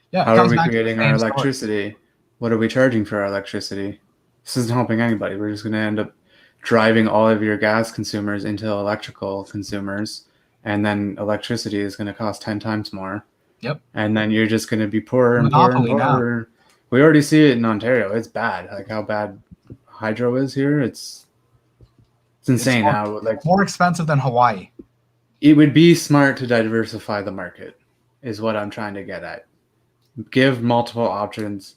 Yeah. How are we creating our electricity? What are we charging for our electricity? This isn't helping anybody. We're just going to end up driving all of your gas consumers into electrical consumers. And then electricity is going to cost 10 times more. Yep. And then you're just going to be poorer and poorer and poorer. Now. We already see it in Ontario. It's bad. Like how bad hydro is here. It's insane now. Like more expensive than Hawaii. It would be smart to diversify the market, is what I'm trying to get at. Give multiple options.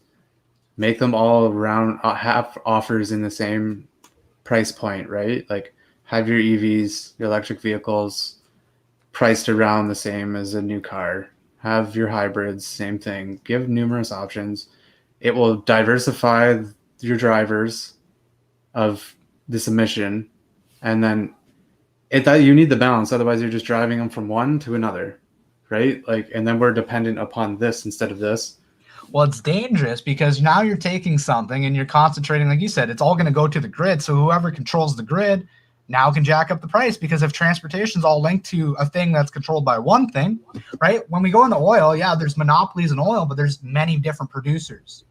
Make them all around, have offers in the same price point, right? Like have your EVs, your electric vehicles, priced around the same as a new car. Have your hybrids, same thing. Give numerous options. It will diversify your drivers of this emission, and then you need the balance. Otherwise, you're just driving them from one to another, right? Like, and then we're dependent upon this instead of this. Well, it's dangerous because now you're taking something and you're concentrating, like you said, it's all going to go to the grid. So whoever controls the grid now can jack up the price, because if transportation is all linked to a thing that's controlled by one thing, right? When we go into oil, yeah, there's monopolies in oil, but there's many different producers.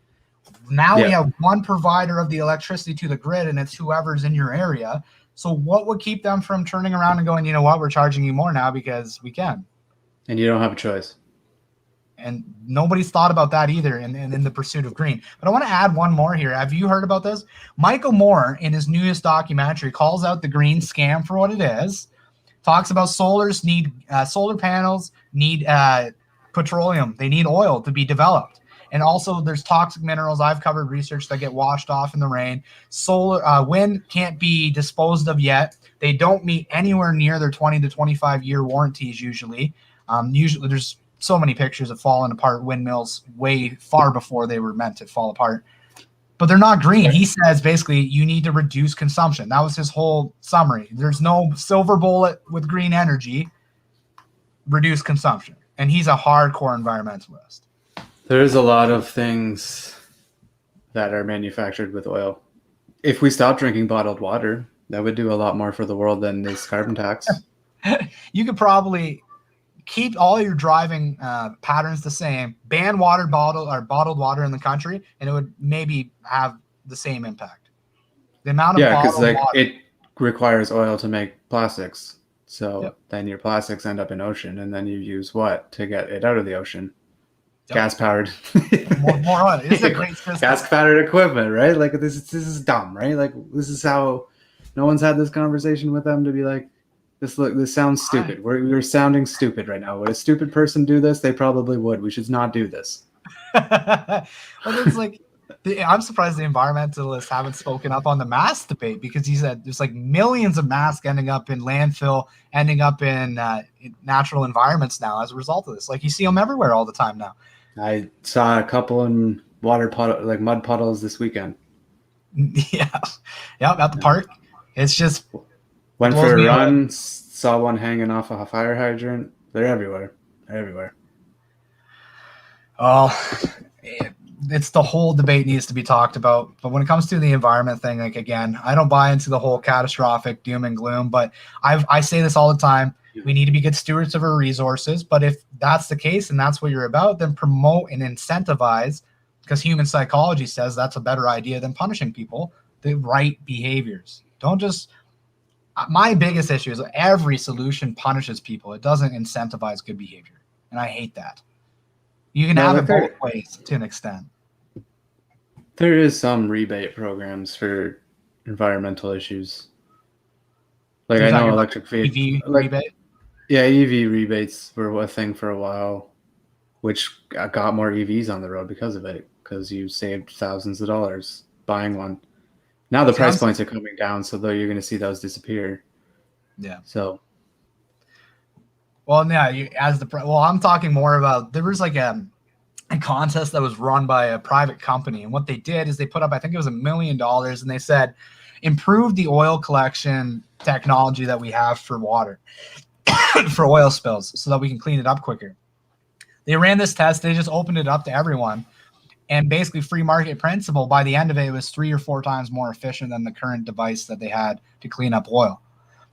Now we have one provider of the electricity to the grid, and it's whoever's in your area. So what would keep them from turning around and going, you know what, we're charging you more now because we can? And you don't have a choice. And nobody's thought about that either in the pursuit of green. But I want to add one more here. Have you heard about this? Michael Moore, in his newest documentary, calls out the green scam for what it is. Talks about solar panels need petroleum. They need oil to be developed. And also there's toxic minerals. I've covered research that get washed off in the rain. Wind can't be disposed of yet. They don't meet anywhere near their 20 to 25 year warranties usually. Usually there's so many pictures of falling apart windmills way far before they were meant to fall apart. But they're not green. He says basically you need to reduce consumption. That was his whole summary. There's no silver bullet with green energy. Reduce consumption. And he's a hardcore environmentalist. There's a lot of things that are manufactured with oil. If we stop drinking bottled water, that would do a lot more for the world than this carbon tax. You could probably keep all your driving patterns the same, ban bottled water in the country, and it would maybe have the same impact. The amount of because bottled water, it requires oil to make plastics. So then your plastics end up in ocean, and then you use what to get it out of the ocean? Gas powered. more oil. It's a great system. Gas powered equipment, right? Like this is dumb, right? Like this is how no one's had this conversation with them to be like, this sounds stupid. We're sounding stupid right now. Would a stupid person do this? They probably would. We should not do this. Well, it's like I'm surprised the environmentalists haven't spoken up on the mask debate, because he said there's like millions of masks ending up in landfill, ending up in natural environments now as a result of this. Like you see them everywhere all the time now. I saw a couple in mud puddles this weekend. Yeah, at the park. It's just went for a run, saw one hanging off of a fire hydrant. They're everywhere. Oh, it's the whole debate needs to be talked about. But when it comes to the environment thing, like again, I don't buy into the whole catastrophic doom and gloom. But I say this all the time. We need to be good stewards of our resources. But if that's the case and that's what you're about, then promote and incentivize, because human psychology says that's a better idea than punishing people, the right behaviors. Don't just. My biggest issue is every solution punishes people. It doesn't incentivize good behavior. And I hate that. You can have it both ways to an extent. There is some rebate programs for environmental issues. Like I know electric vehicle rebate? Yeah, EV rebates were a thing for a while, which got more EVs on the road because of it, because you saved thousands of dollars buying one. Now the price points are coming down, so though you're going to see those disappear. Yeah. So. Well, yeah. I'm talking more about, there was like a contest that was run by a private company, and what they did is they put up, I think it was $1 million, and they said, improve the oil collection technology that we have for water, for oil spills, so that we can clean it up quicker. They ran this test. They just opened it up to everyone. And basically, free market principle, by the end of it, it was 3 or 4 times more efficient than the current device that they had to clean up oil.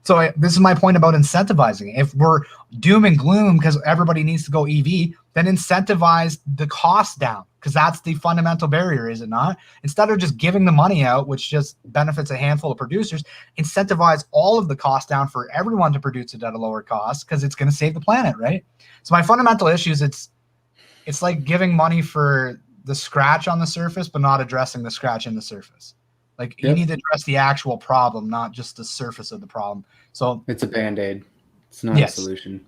So this is my point about incentivizing. If we're doom and gloom because everybody needs to go EV, then incentivize the cost down, because that's the fundamental barrier, is it not? Instead of just giving the money out, which just benefits a handful of producers, incentivize all of the cost down for everyone to produce it at a lower cost, because it's going to save the planet, right? So my fundamental issue is it's like giving money for the scratch on the surface, but not addressing the scratch in the surface. Like you need to address the actual problem, not just the surface of the problem. So it's a Band-Aid. It's not a solution.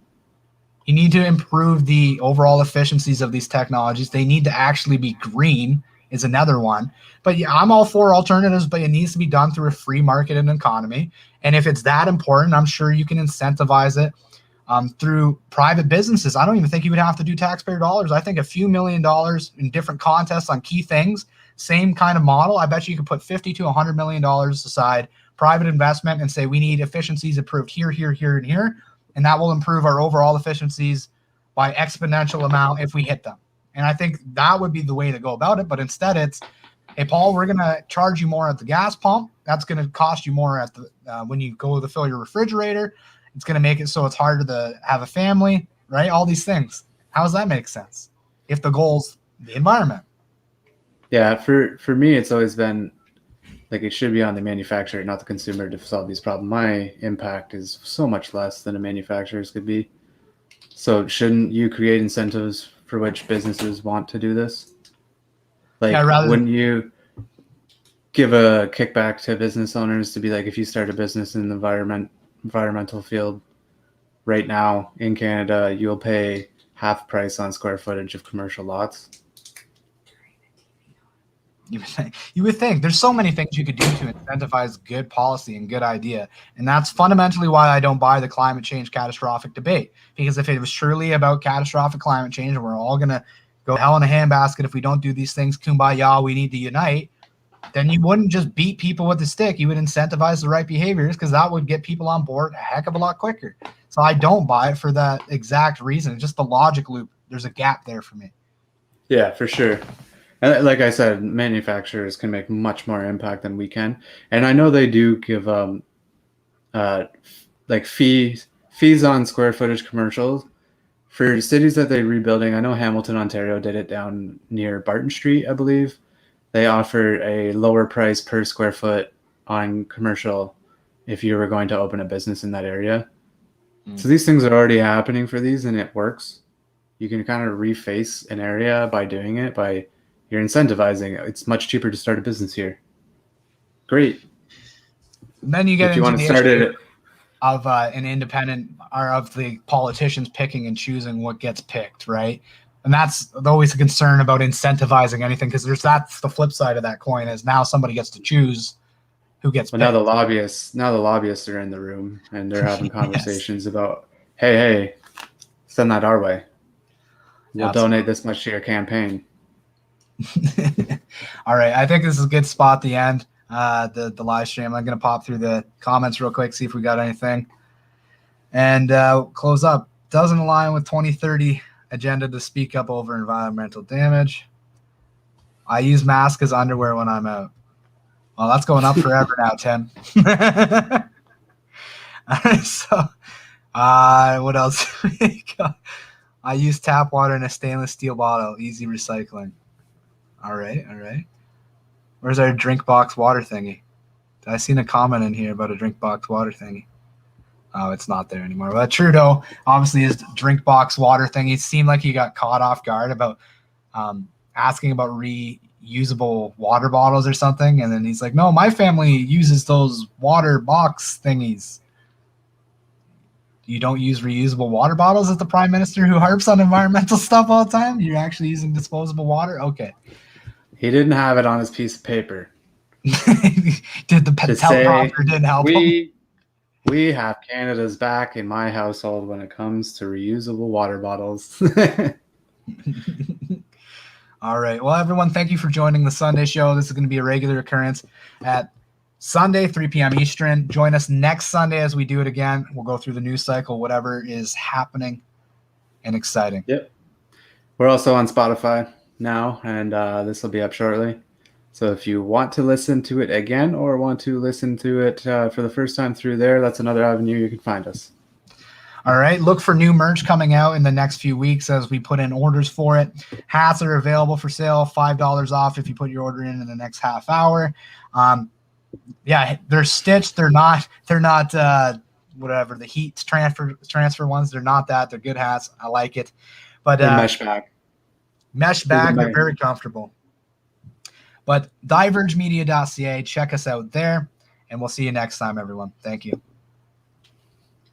You need to improve the overall efficiencies of these technologies. They need to actually be green is another one. But yeah, I'm all for alternatives, but it needs to be done through a free market and economy. And if it's that important, I'm sure you can incentivize it through private businesses. I don't even think you would have to do taxpayer dollars. I think a few $1 million in different contests on key things, same kind of model. I bet you could put $50 to $100 million aside, private investment, and say we need efficiencies improved here, here, here, and here. And that will improve our overall efficiencies by exponential amount if we hit them. And I think that would be the way to go about it. But instead it's, hey, Paul, we're going to charge you more at the gas pump. That's going to cost you more at the when you go to fill your refrigerator. It's going to make it so it's harder to have a family, right? All these things. How does that make sense if the goal's the environment? Yeah, for me, it's always been like it should be on the manufacturer, not the consumer, to solve these problems. My impact is so much less than a manufacturer's could be. So shouldn't you create incentives for which businesses want to do this? Like, Yeah, wouldn't you give a kickback to business owners to be like, if you start a business in the environmental field right now in Canada, you'll pay half price on square footage of commercial lots? You would think there's so many things you could do to incentivize good policy and good idea. And that's fundamentally why I don't buy the climate change catastrophic debate. Because if it was truly about catastrophic climate change and we're all going to go hell in a handbasket if we don't do these things, kumbaya, we need to unite, then you wouldn't just beat people with a stick. You would incentivize the right behaviors, because that would get people on board a heck of a lot quicker. So I don't buy it for that exact reason. It's just the logic loop. There's a gap there for me. Yeah, for sure. And like I said, manufacturers can make much more impact than we can. And I know they do give like fees on square footage commercials for cities that they're rebuilding. I know Hamilton, Ontario did it down near Barton Street, I believe. They offer a lower price per square foot on commercial if you were going to open a business in that area. So these things are already happening for these, and it works. You can kind of reface an area by doing it, by you're incentivizing. It's much cheaper to start a business here. Great. And then you get if you into want to the start issue it of an independent, or of the politicians picking and choosing what gets picked, right? And that's always a concern about incentivizing anything, because that's the flip side of that coin, is now somebody gets to choose who gets picked. Now the lobbyists are in the room, and they're having conversations about, hey, send that our way. We'll donate this much to your campaign. All right, I think this is a good spot at the end. The live stream. I'm going to pop through the comments real quick, see if we got anything, and close up. Doesn't align with 2030 agenda to speak up over environmental damage. I use mask as underwear when I'm out. Well, that's going up forever now, Tim. All right, so what else? I use tap water in a stainless steel bottle. Easy recycling. All right. Where's our drink box water thingy? I seen a comment in here about a drink box water thingy. Oh, it's not there anymore. But Trudeau obviously his drink box water thing. It seemed like he got caught off guard about asking about reusable water bottles or something. And then he's like, no, my family uses those water box thingies. You don't use reusable water bottles as the prime minister who harps on environmental stuff all the time? You're actually using disposable water? Okay. He didn't have it on his piece of paper. Did the teleprompter didn't help him? We have Canada's back in my household when it comes to reusable water bottles. All right. Well, everyone, thank you for joining the Sunday show. This is going to be a regular occurrence at Sunday, 3 p.m. Eastern. Join us next Sunday as we do it again. We'll go through the news cycle, whatever is happening and exciting. Yep. We're also on Spotify now, and this will be up shortly. So if you want to listen to it again or want to listen to it for the first time through there, that's another avenue you can find us. All right. Look for new merch coming out in the next few weeks as we put in orders for it. Hats are available for sale, $5 off if you put your order in the next half hour. Yeah, they're stitched. They're not whatever the heat transfer ones. They're not that. They're good hats. I like it. But mesh bag. They're very comfortable. But divergemedia.ca, check us out there, and we'll see you next time, everyone. Thank you.